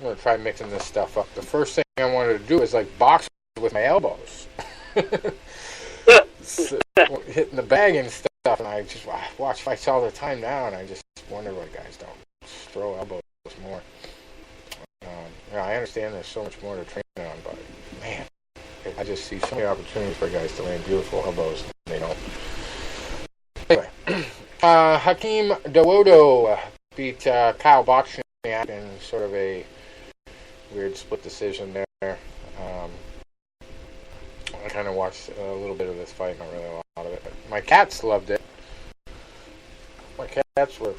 S1: going to try mixing this stuff up. The first thing I wanted to do is like box with my elbows, hitting the bag and stuff. And I just watch fights all the time now, and I just wonder why guys don't throw elbows more. I understand there's so much more to train on, but man, I just see so many opportunities for guys to land beautiful elbows, and they don't. Anyway, Hakeem Dawodo beat Kyle Bochniak in sort of a weird split decision there. I kind of watched a little bit of this fight, not really a lot of it. But my cats loved it. My cats were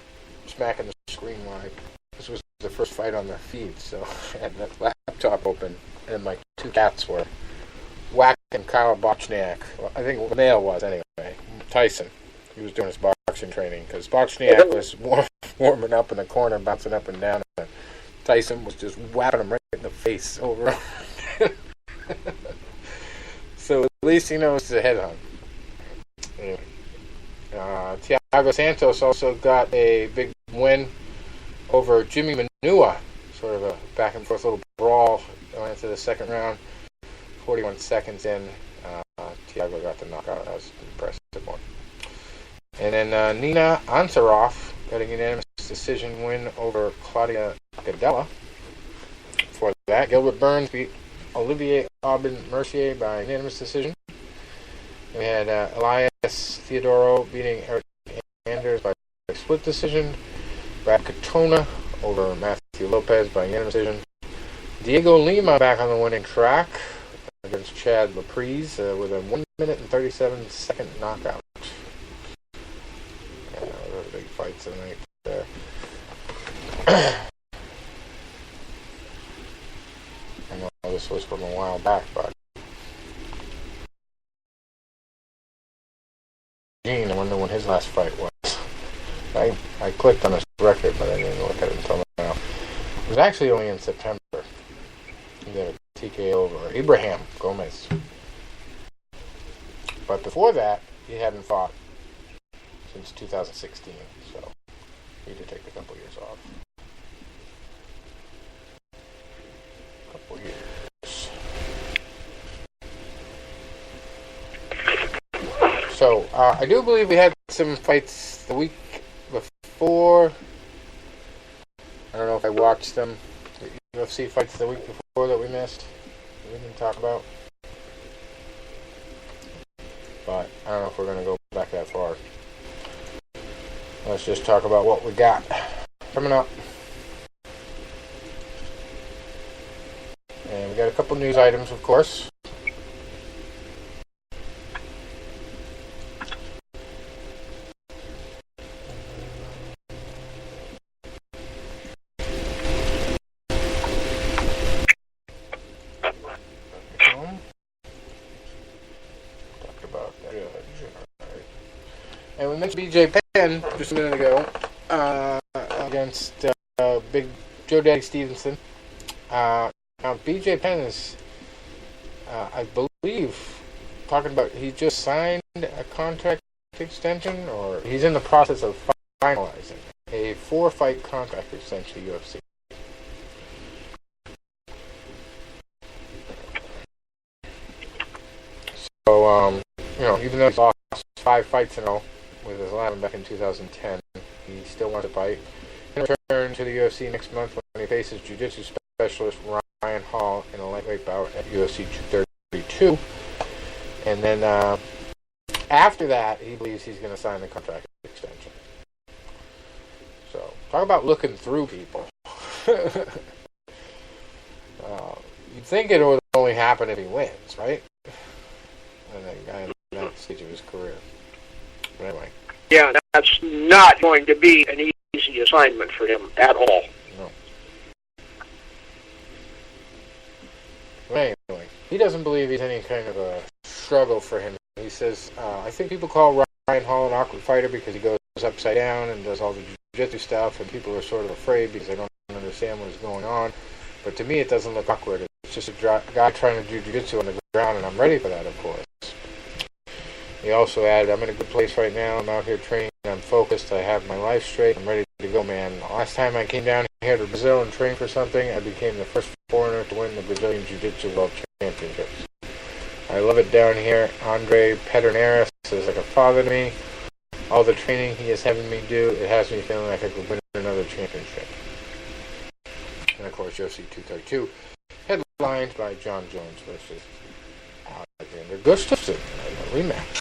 S1: smacking the screen while this was the first fight on the feed, so I had that laptop open, and my 2 cats were whacking Kyle Bochniak. Well, I think the male was, anyway. Tyson. He was doing his boxing training, because Bochniak was warming up in the corner, bouncing up and down, and Tyson was just whapping him right in the face over. So at least he knows the head hunt. Anyway. Thiago Santos also got a big win over Jimmy Manua. Sort of a back and forth little brawl going into the second round. 41 seconds in, Thiago got the knockout. That was an impressive one. And then Nina Ansaroff got a unanimous decision win over Claudia Gadella. Before that, Gilbert Burns beat Olivier Aubin-Mercier by unanimous decision. We had Elias Theodoro beating Eric Anders by split decision. Brad Katona over Matthew Lopez by unanimous decision. Diego Lima back on the winning track against Chad Laprise with a 1 minute and 37-second knockout. Those are big fights tonight there. I know this was from a while back, but I wonder when his last fight was. I clicked on his record, but I didn't look at it until now. It was actually only in September. He did a TKO over Abraham Gomez. But before that, he hadn't fought since 2016, so he did take a couple years. this off. A couple years. So, I do believe we had some fights the week before. I don't know if I watched them. The UFC fights the week before that we missed. We didn't talk about. But I don't know if we're going to go back that far. Let's just talk about what we got coming up. And we got a couple news items, of course. And we mentioned BJ Penn just a minute ago against Big Joe Daddy Stevenson. Now, BJ Penn is, I believe, talking about he just signed a contract extension, or he's in the process of finalizing a 4-fight contract extension to UFC. So, even though he's lost 5 fights in a row with his last one back in 2010, he still wants to fight. He'll return to the UFC next month when he faces jiu-jitsu specialist Ryan Hall in a lightweight bout at UFC 232. And then after that, he believes he's going to sign the contract extension. So, talk about looking through people. You'd think it would only happen if he wins, right? And that guy in that stage of his career. But anyway.
S3: Yeah, that's not going to be an easy assignment for him at all.
S1: No. But anyway, he doesn't believe he's any kind of a struggle for him. He says, I think people call Ryan Hall an awkward fighter because he goes upside down and does all the jiu-jitsu stuff, and people are sort of afraid because they don't understand what is going on. But to me, it doesn't look awkward. It's just a guy trying to do jiu-jitsu on the ground, and I'm ready for that, of course. He also added, I'm in a good place right now. I'm out here training. I'm focused. I have my life straight. I'm ready to go, man. The last time I came down here to Brazil and trained for something, I became the first foreigner to win the Brazilian Jiu-Jitsu World Championships. I love it down here. Andre Pederneiras is like a father to me. All the training he is having me do, it has me feeling like I could win another championship. And of course, UFC 232, headlined by John Jones versus Alexander Gustafsson in a rematch.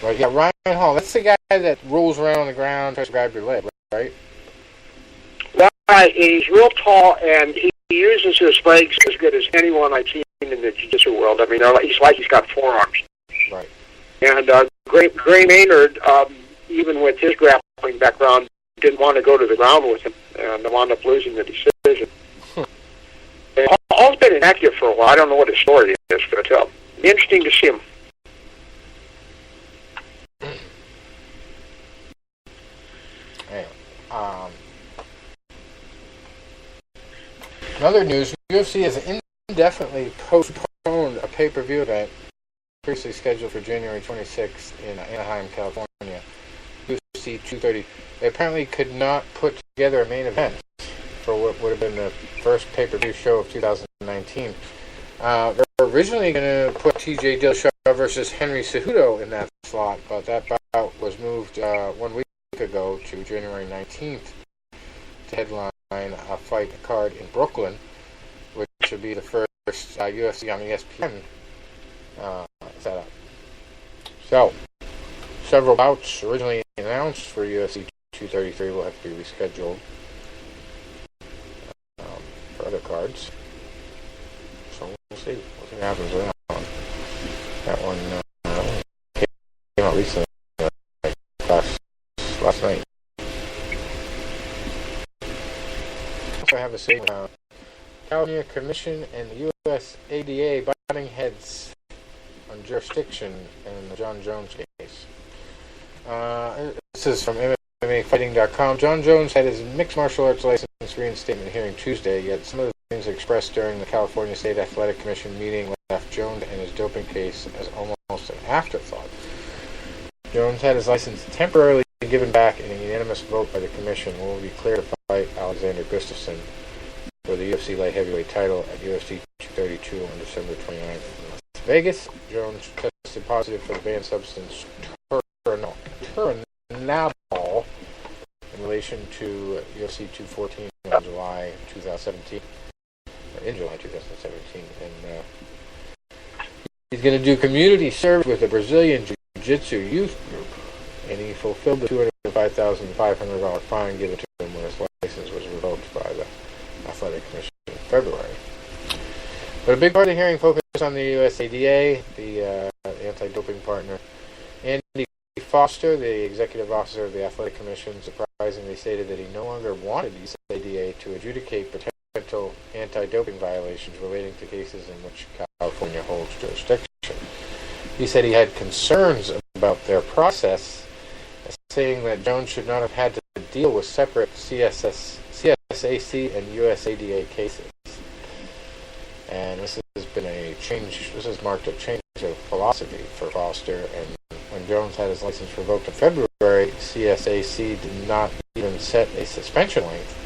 S1: Right, yeah, Ryan Hall, that's the guy that rolls around on the ground, tries to grab your leg, right?
S3: Right, he's real tall, and he uses his legs as good as anyone I've seen in the jiu-jitsu world. I mean, he's got forearms.
S1: Right. And
S3: Gray Maynard, even with his grappling background, didn't want to go to the ground with him, and wound up losing the decision. Hall's been inactive for a while. I don't know what his story is, but interesting to see him.
S1: Another news, UFC has indefinitely postponed a pay-per-view event previously scheduled for January 26th in Anaheim, California. UFC 230. They apparently could not put together a main event for what would have been the first pay-per-view show of 2019. They were originally going to put TJ Dillashaw versus Henry Cejudo in that slot, but that bout was moved 1 week ago to January 19th to headline a fight card in Brooklyn, which would be the first UFC on ESPN setup. So, several bouts originally announced for UFC 233 will have to be rescheduled for other cards. So we'll see what happens with that one. That one came out recently, last night. Also, I have a statement. California Commission and the U.S. ADA butting heads on jurisdiction in the John Jones case. This is from MMAfighting.com. John Jones had his mixed martial arts license reinstatement hearing Tuesday, yet some of the things expressed during the California State Athletic Commission meeting left Jones and his doping case as almost an afterthought. Jones had his license temporarily given back in a unanimous vote by the commission, will be clear to fight Alexander Gustafsson for the UFC light heavyweight title at UFC 232 on December 29th in Las Vegas. Jones tested positive for the banned substance turinabol in relation to UFC 214 in July 2017. And he's going to do community service with the Brazilian Jiu-Jitsu youth group, and he fulfilled the $205,500 fine given to him when his license was revoked by the Athletic Commission in February. But a big part of the hearing focused on the USADA, the anti-doping partner. Andy Foster, the executive officer of the Athletic Commission, surprisingly stated that he no longer wanted the USADA to adjudicate potential anti-doping violations relating to cases in which California holds jurisdiction. He said he had concerns about their process, saying that Jones should not have had to deal with separate CSAC and USADA cases. And this has been a change. This has marked a change of philosophy for Foster. And when Jones had his license revoked in February, CSAC did not even set a suspension length.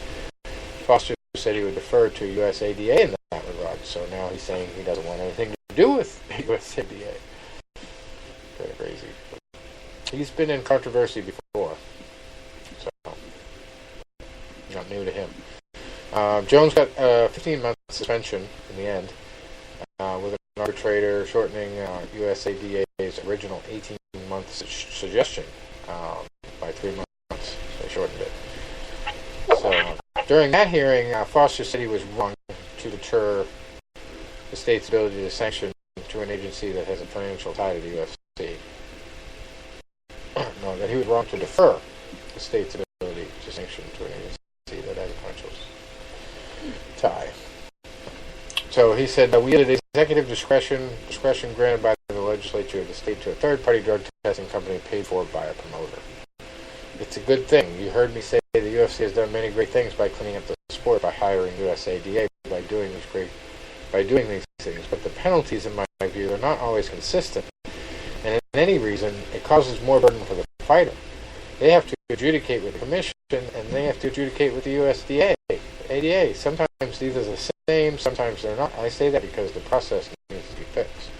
S1: Foster said he would defer to USADA in that regard. So now he's saying he doesn't want anything to do with USADA. Kind of crazy. He's been in controversy before, so not new to him. Jones got a 15-month suspension in the end, with an arbitrator shortening USADA's original 18-month suggestion by 3 months. So they shortened it. So during that hearing, Foster said he was wrong to deter the state's ability to sanction to an agency that has a financial tie to the UFC. No, that he was wrong to defer the state's ability to sanction to an agency that has a financial tie. So he said that we had executive discretion granted by the legislature of the state to a third-party drug testing company paid for by a promoter. It's a good thing. You heard me say the UFC has done many great things by cleaning up the sport by hiring USADA, by doing these things. But the penalties, in my view, are not always consistent. And in any reason, it causes more burden for the fighter. They have to adjudicate with the commission, and they have to adjudicate with the USDA, ADA. Sometimes these are the same, sometimes they're not. I say that because the process needs to be fixed.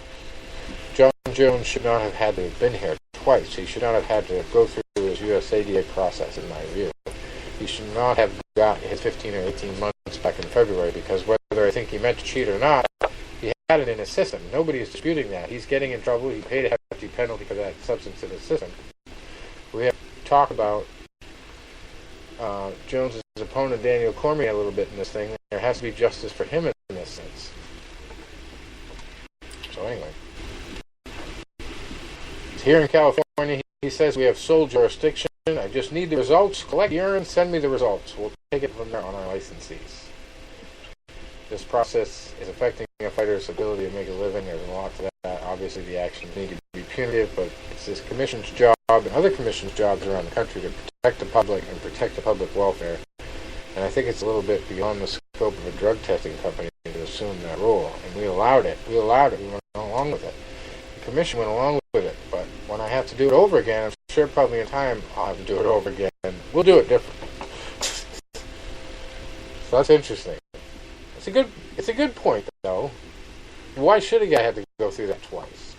S1: John Jones should not have had to have been here twice. He should not have had to go through his USADA process, in my view. He should not have got his 15 or 18 months back in February, because whether I think he meant to cheat or not, he had it in his system. Nobody is disputing that. He's getting in trouble. He paid a hefty penalty for that substance in his system. We have to talk about Jones's opponent, Daniel Cormier, a little bit in this thing. There has to be justice for him in this sense. So anyway. Here in California, he says we have sole jurisdiction. I just need the results. Collect urine, send me the results. We'll take it from there on our licensees. This process is affecting a fighter's ability to make a living. There's a lot to that. Obviously, the actions need to be punitive, but it's this commission's job and other commissions' jobs around the country to protect the public and protect the public welfare. And I think it's a little bit beyond the scope of a drug testing company to assume that role. And we allowed it. We went along with it. The commission went along with it. But when I have to do it over again, I'm sure probably in time I'll have to do it over again. We'll do it differently. So that's interesting. It's a good point, though. Why should a guy have to go through that twice?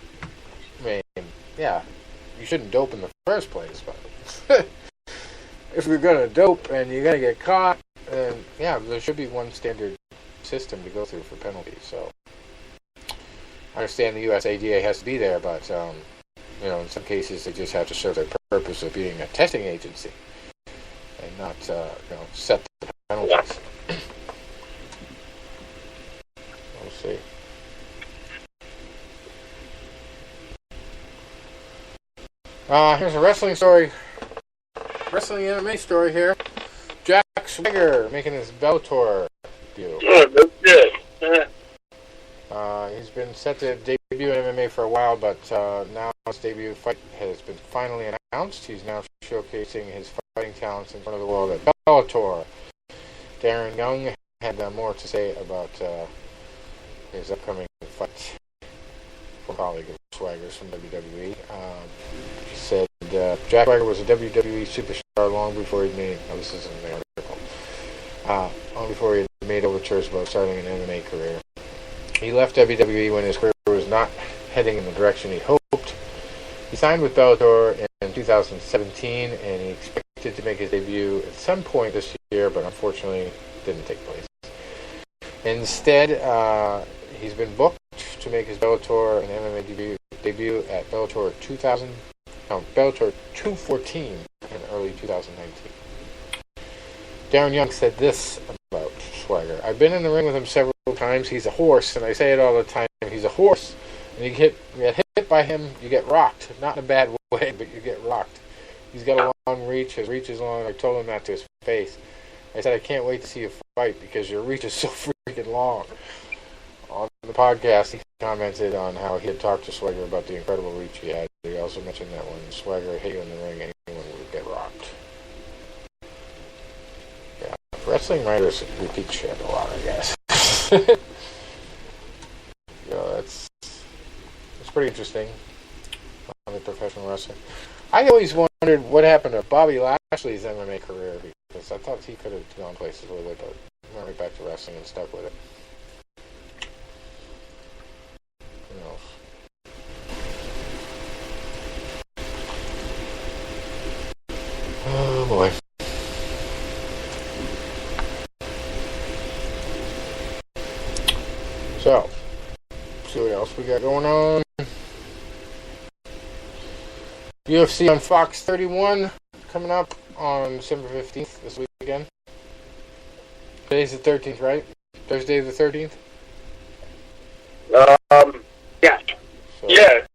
S1: I mean, yeah, you shouldn't dope in the first place, but if you're going to dope and you're going to get caught, then yeah, there should be one standard system to go through for penalties. So I understand the USADA has to be there, but in some cases they just have to serve their purpose of being a testing agency and not set the penalties. We'll see. Here's a wrestling story. Wrestling anime story here. Jack Swagger making his Bellator debut.
S2: Oh, that's good.
S1: He's been set to debut in MMA for a while, but now his debut fight has been finally announced. He's now showcasing his fighting talents in front of the world at Bellator. Darren Young had more to say about his upcoming fight. A colleague of Swagger's from WWE. He said Jack Swagger was a WWE superstar long before he made. Oh, this is in the article. Long before he made overtures about starting an MMA career. He left WWE when his career was not heading in the direction he hoped. He signed with Bellator in 2017, and he expected to make his debut at some point this year, but unfortunately didn't take place. Instead, he's been booked to make his Bellator and MMA debut at Bellator 214 in early 2019. Darren Young said this about Swagger. I've been in the ring with him several times. He's a horse, and I say it all the time. He's a horse, and you get hit by him, you get rocked. Not in a bad way, but you get rocked. He's got a long reach. His reach is long. I told him that to his face. I said, I can't wait to see you fight because your reach is so freaking long. On the podcast, he commented on how he had talked to Swagger about the incredible reach he had. He also mentioned that when Swagger hit you in the ring, anyone would get rocked. Yeah, wrestling writers repeat shit a lot, I guess. That's pretty interesting on the professional wrestling. I always wondered what happened to Bobby Lashley's MMA career because I thought he could have gone places with it, but went right back to wrestling and stuck with it. Who knows? Oh boy. So, see what else we got going on. UFC on Fox 31 coming up on December 15th this weekend. Today's the 13th, right? Thursday the 13th?
S2: Yeah.
S1: So,
S2: Yeah.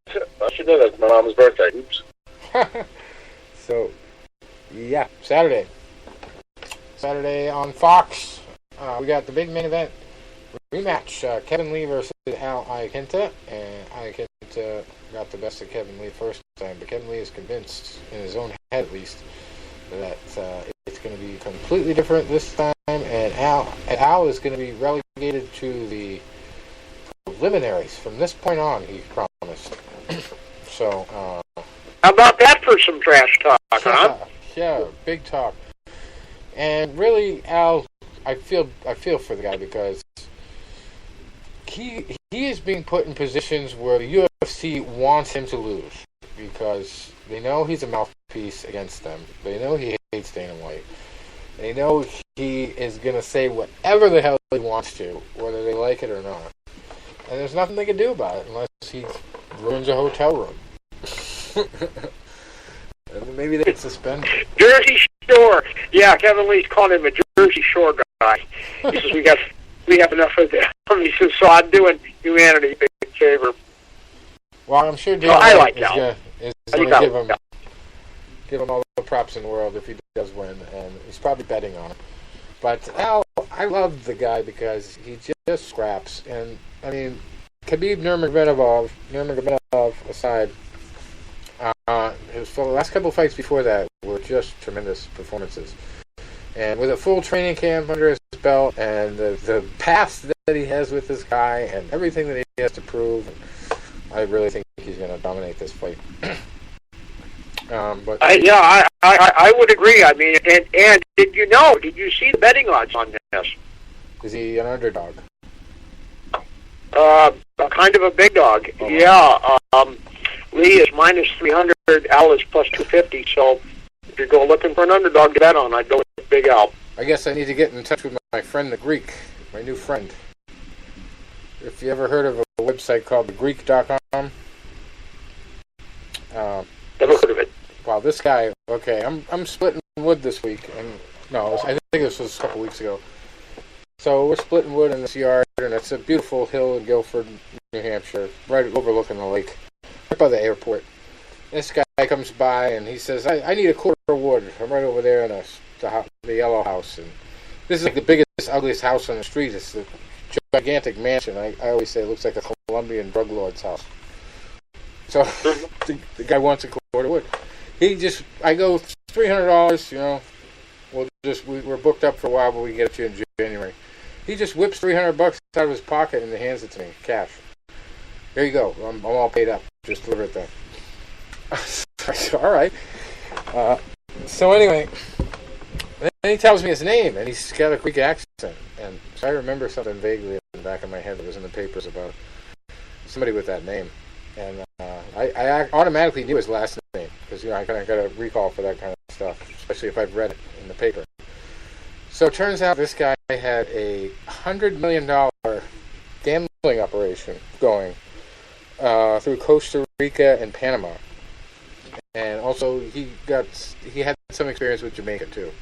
S2: I should know that's my mom's birthday. Oops.
S1: So, yeah, Saturday. Saturday on Fox. We got the big main event rematch. Kevin Lee versus Al Iaquinta. And Iaquinta got the best of Kevin Lee first time, but Kevin Lee is convinced, in his own head at least, that it's going to be completely different this time, and Al is going to be relegated to the preliminaries from this point on, he promised. So,
S3: How about that for some trash talk, huh?
S1: Yeah, big talk. And really, Al, I feel for the guy because he is being put in positions where the UFC wants him to lose because they know he's a mouthpiece against them. They know he hates Dana White. They know he is going to say whatever the hell he wants to, whether they like it or not. And there's nothing they can do about it unless he ruins a hotel room. And maybe they can suspend him.
S3: Jersey Shore. Yeah, Kevin Lee's calling him a Jersey Shore guy. He says, we have enough of them. He says, so I'm doing humanity a big favor.
S1: Well, I'm sure Dana
S3: White
S1: is going to give him all the props in the world if he does win, and he's probably betting on it. But Al, I love the guy because he just scraps. And, I mean, Khabib Nurmagomedov aside, the last couple of fights before that were just tremendous performances. And with a full training camp under his belt and the past that he has with this guy and everything that he has to prove, I really think he's going to dominate this fight.
S3: I would agree. I mean, and did you see the betting odds on this?
S1: Is he an underdog?
S3: Kind of a big dog.
S1: Oh.
S3: Yeah. Lee is minus 300. Al is plus 250. So if you go looking for an underdog to bet on, I'd go with Big Al.
S1: I guess I need to get in touch with my friend the Greek, my new friend. If you ever heard of a website called thegreek.com.
S3: Never heard of it.
S1: Wow, this guy. Okay, I'm splitting wood this week, and I think this was a couple weeks ago. So we're splitting wood in this yard, and it's a beautiful hill in Guilford, New Hampshire, right overlooking the lake, right by the airport. This guy comes by, and he says, I need a quarter of wood. I'm right over there in the yellow house, and this is like the biggest, ugliest house on the street. It's a gigantic mansion. I always say it looks like a Colombian drug lord's house. So the guy wants a quarter of wood. I go $300. We're booked up for a while, but we get it to you in January. He just whips $300 out of his pocket and hands it to me, cash. There you go. I'm all paid up. Just deliver it then. All right. So anyway, then he tells me his name, and he's got a Greek accent. And so I remember something vaguely in the back of my head that was in the papers about somebody with that name. And I automatically knew his last name, because, I kind of got a recall for that kind of stuff, especially if I've read it in the paper. So it turns out this guy had a $100 million gambling operation going through Costa Rica and Panama. And also, he had some experience with Jamaica, too.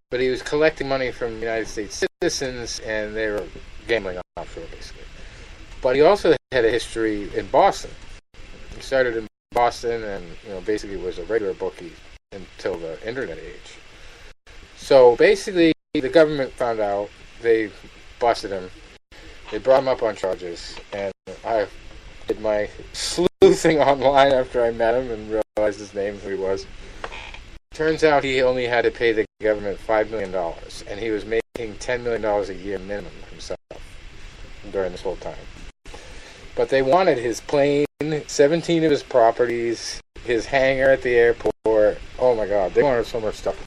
S1: But he was collecting money from United States citizens, and they were gambling offshore, basically. But he also had a history in Boston. He started in Boston and, basically was a regular bookie until the internet age. So, basically, the government found out. They busted him. They brought him up on charges, and I did my sleuthing online after I met him and realized his name, who he was. Turns out he only had to pay the government $5 million, and he was making $10 million a year minimum himself during this whole time. But they wanted his plane, 17 of his properties, his hangar at the airport. Oh my God, they wanted so much stuff.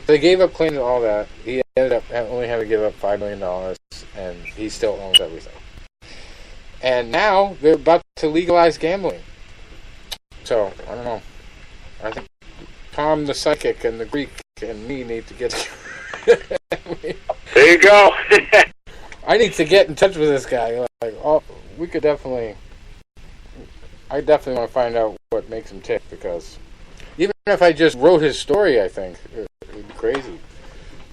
S1: They gave up claiming all that. He ended up only having to give up $5 million, and he still owns everything. And now they're about to legalize gambling. So, I don't know. I think Tom the Psychic and the Greek and me need to get together.
S2: There you go.
S1: I need to get in touch with this guy. We could definitely... I definitely want to find out what makes him tick, because even if I just wrote his story, I think it would be crazy.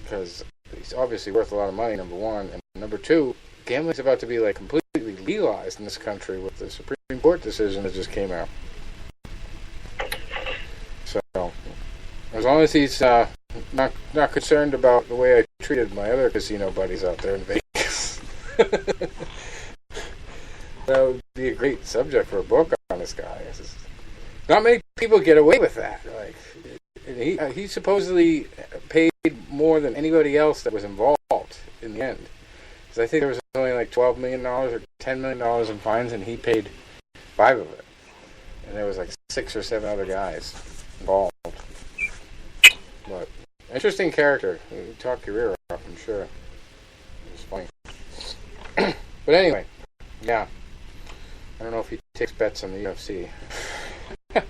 S1: Because he's obviously worth a lot of money, number one. And number two, gambling's about to be completely legalized in this country with the Supreme Court decision that just came out. So, as long as he's not concerned about the way I treated my other casino buddies out there in Vegas, that would be a great subject for a book on this guy. Not many people get away with that. He supposedly paid more than anybody else that was involved in the end. Because I think there was only $12 million or $10 million in fines, and he paid 5 of it. And there was 6 or 7 other guys involved. But interesting character. He talked your ear off, I'm sure. It was funny. But anyway, yeah. I don't know if he takes bets on the UFC. I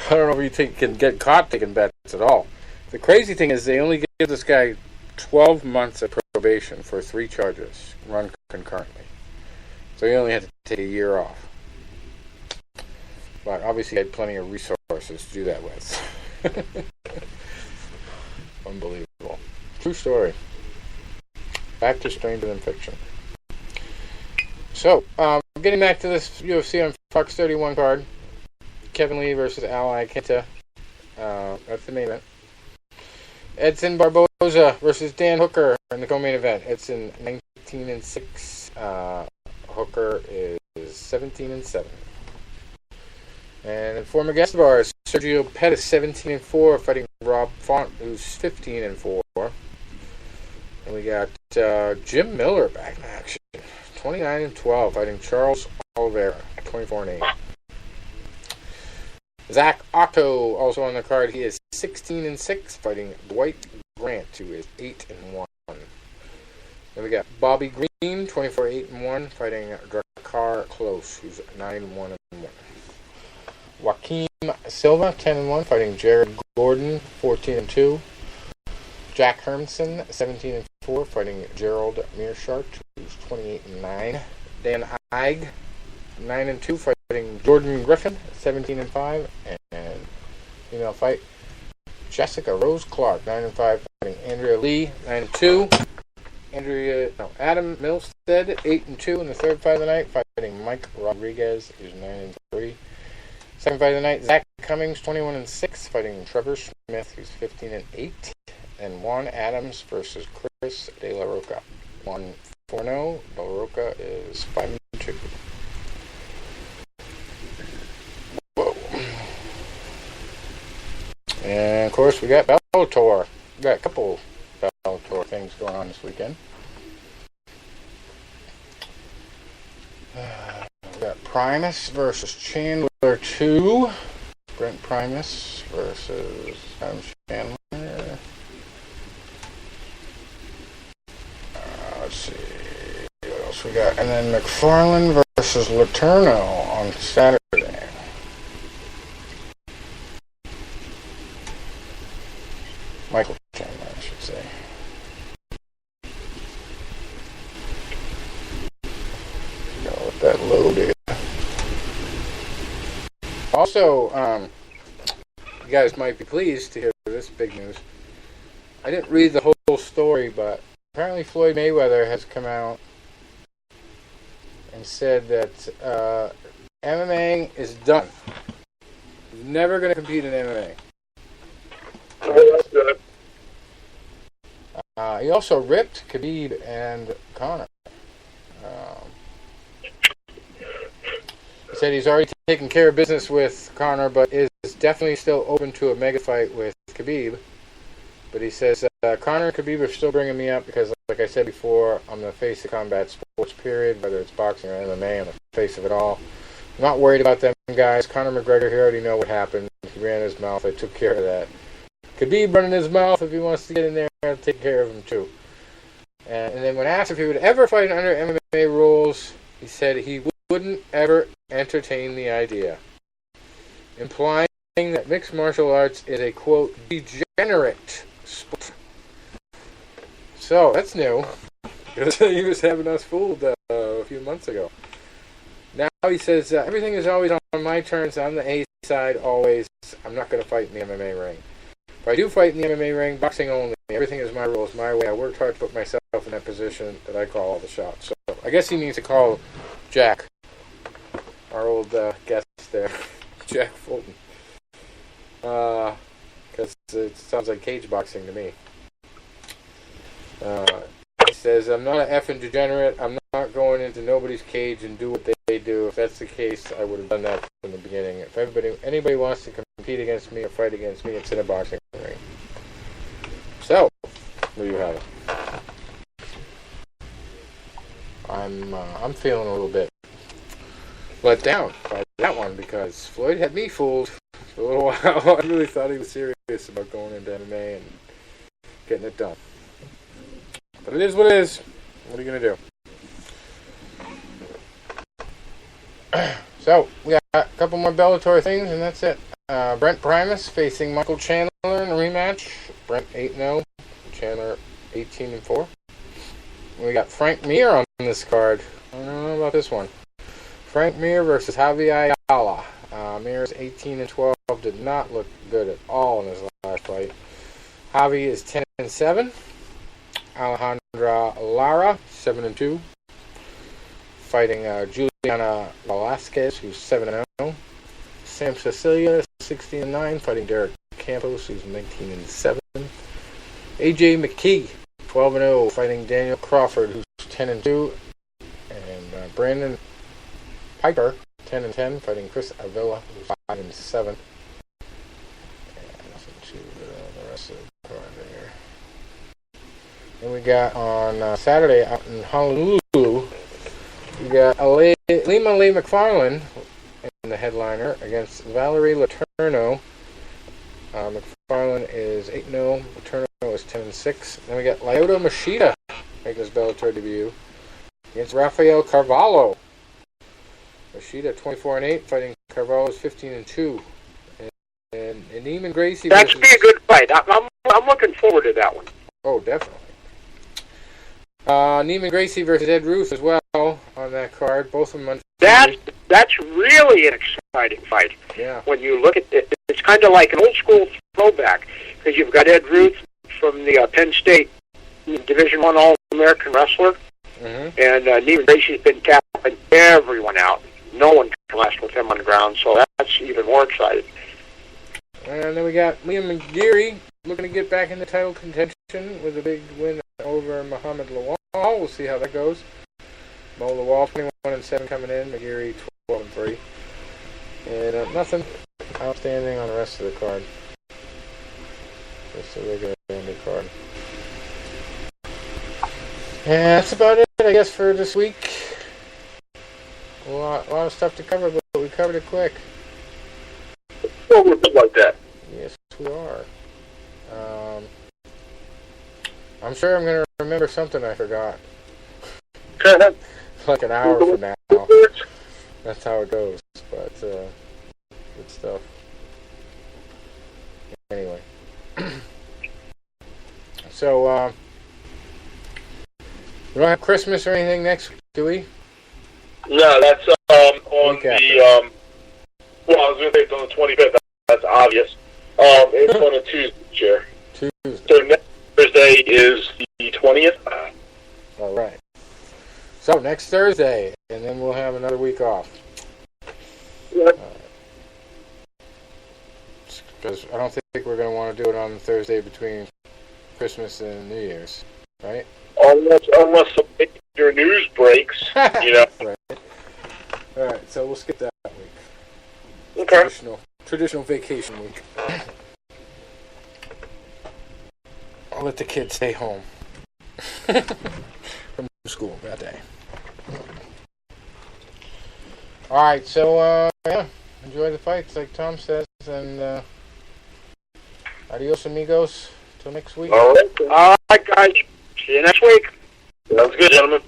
S1: don't know if he can get caught taking bets at all. The crazy thing is they only give this guy 12 months of probation for 3 charges run concurrently. So he only had to take a year off. But obviously he had plenty of resources to do that with. Unbelievable. True story. Back to Stranger Than Fiction. So, getting back to this UFC on Fox 31 card. Kevin Lee versus Ally Quinta. That's the main event. Edson Barboza versus Dan Hooker in the co-main event. It's in 19-6. Hooker is 17-7. And former guest of ours, Sergio Pettis, 17-4, fighting Rob Font, who's 15-4. And we got Jim Miller back in action, 29-12, fighting Charles Oliveira, 24-8. Zach Otto, also on the card, he is 16-6, fighting Dwight Grant, who is 8-1. Then we got Bobby Green, 24-8-1, fighting Drakkar Klose, who's 9-1-1. Joaquim Silva, 10-1, fighting Jared Gordon, 14-2. Jack Hermanson, 17-4, fighting Gerald Mearshart, who's 28-9. Dan Ige, 9-2, fighting Jordan Griffin, 17-5. And female fight, Jessica Rose Clark, 9-5, fighting Andrea Lee, 9-2. Adam Milstead, 8-2 in the third fight of the night, fighting Mike Rodriguez, who's 9-3. Second fight of the night, Zach Cummings, 21-6, fighting Trevor Smith, who's 15-8. And Juan Adams versus Chris De La Roca. 1-4-0. De La Roca is 5-2. Whoa. And of course, we got Bellator. We got a couple Bellator things going on this weekend. We got Primus versus Chandler 2. Brent Primus versus Adam Chandler. Let's see what else we got. And then McFarlane versus Letourneau on Saturday. Michael Chandler, I should say. Got with that loaded. Also, you guys might be pleased to hear this big news. I didn't read the whole story, but apparently Floyd Mayweather has come out and said that MMA is done. He's never going to compete in MMA.
S2: Oh, that's good.
S1: He also ripped Khabib and Conor. He said he's already taken care of business with Conor, but is definitely still open to a mega fight with Khabib. But he says, Conor and Khabib are still bringing me up because, like I said before, I'm the face of combat sports, period, whether it's boxing or MMA, I'm the face of it all. I'm not worried about them guys. Conor McGregor, he already know what happened. He ran his mouth. I took care of that. Khabib running his mouth, if he wants to get in there, I'll take care of him too. And then when asked if he would ever fight under MMA rules, he said he wouldn't ever entertain the idea, implying that mixed martial arts is a, quote, degenerate sport. So, that's new. Because he was having us fooled a few months ago. Now he says, everything is always on my terms. I'm the A side always. I'm not going to fight in the MMA ring. If I do fight in the MMA ring, boxing only. Everything is my rules, my way. I worked hard to put myself in that position that I call all the shots. So I guess he needs to call Jack, our old guest there, Jack Fulton. Because it sounds like cage boxing to me. He says, I'm not an effing degenerate. I'm not going into nobody's cage and do what they do. If that's the case, I would have done that from the beginning. If anybody wants to compete against me or fight against me, it's in a boxing ring. So, there you have it. I'm feeling a little bit let down by that one because Floyd had me fooled for a little while. I really thought he was serious about going into MMA and getting it done. But it is what it is. What are you going to do? So, we got a couple more Bellator things, and that's it. Brent Primus facing Michael Chandler in a rematch. Brent 8-0, Chandler 18-4. We got Frank Mir on this card. I don't know about this one. Frank Mir versus Javi Ayala. Mir's 18-12, did not look good at all in his last fight. Javi is 10-7. Alejandra Lara, 7-2. Fighting Juliana Velasquez, who's 7-0. Sam Cecilia, 16-9, fighting Derek Campos, who's 19-7. AJ McKee, 12-0, fighting Daniel Crawford, who's 10-2. And Brandon Piper, 10-10, fighting Chris Avila, who's 5-7. And nothing too good on the rest of the card there. And we got on Saturday out in Honolulu, we got Lima Lee McFarlane in the headliner against Valerie Letourneau. McFarlane is 8-0, Letourneau is 10-6. Then we got Lyoto Machida making his Bellator debut against Rafael Carvalho. Machida 24-8, fighting Carvalho's 15-2. And Neiman Gracie.
S3: That should be a good fight. I'm looking forward to that one.
S1: Oh, definitely. Neiman Gracie versus Ed Ruth as well on that card. Both of them
S3: That's really an exciting fight.
S1: Yeah.
S3: When you look at it, it's kind of like an old school throwback because you've got Ed Ruth from the Penn State Division I All-American wrestler, and Neiman Gracie's been tapping everyone out. No one can last with him on the ground, so that's even more exciting.
S1: And then we got Liam McGeary looking to get back in the title contention with a big win over Muhammad Lawal. We'll see how that goes. Mo Lawal 21-7 coming in. McGeary 12-3. And nothing outstanding on the rest of the card. Just a regular card. And that's about it, I guess, for this week. A lot of stuff to cover, but we covered it quick.
S2: Well, we're good like that.
S1: Yes, we are. I'm sure I'm going to remember something I forgot. Like an hour from now. That's how it goes. But, good stuff. Anyway. So, we don't have Christmas or anything next week, do we?
S2: No, that's on the, well, I was going to say it's on the 25th. That's obvious. It's on a Tuesday this year.
S1: Tuesday.
S2: So next Thursday is the 20th.
S1: All right. So, next Thursday, and then we'll have another week off.
S2: Yeah.
S1: Because I don't think we're going to want to do it on the Thursday between Christmas and New Year's, right?
S2: Unless some major news breaks, you know.
S1: Right. All right, so we'll skip that week.
S2: Okay.
S1: Traditional vacation week. I'll let the kids stay home from school that day. All right, so yeah, enjoy the fights, like Tom says, and adios, amigos. Till next week.
S2: All right,
S3: All right, guys. See you next week.
S2: Sounds good, gentlemen.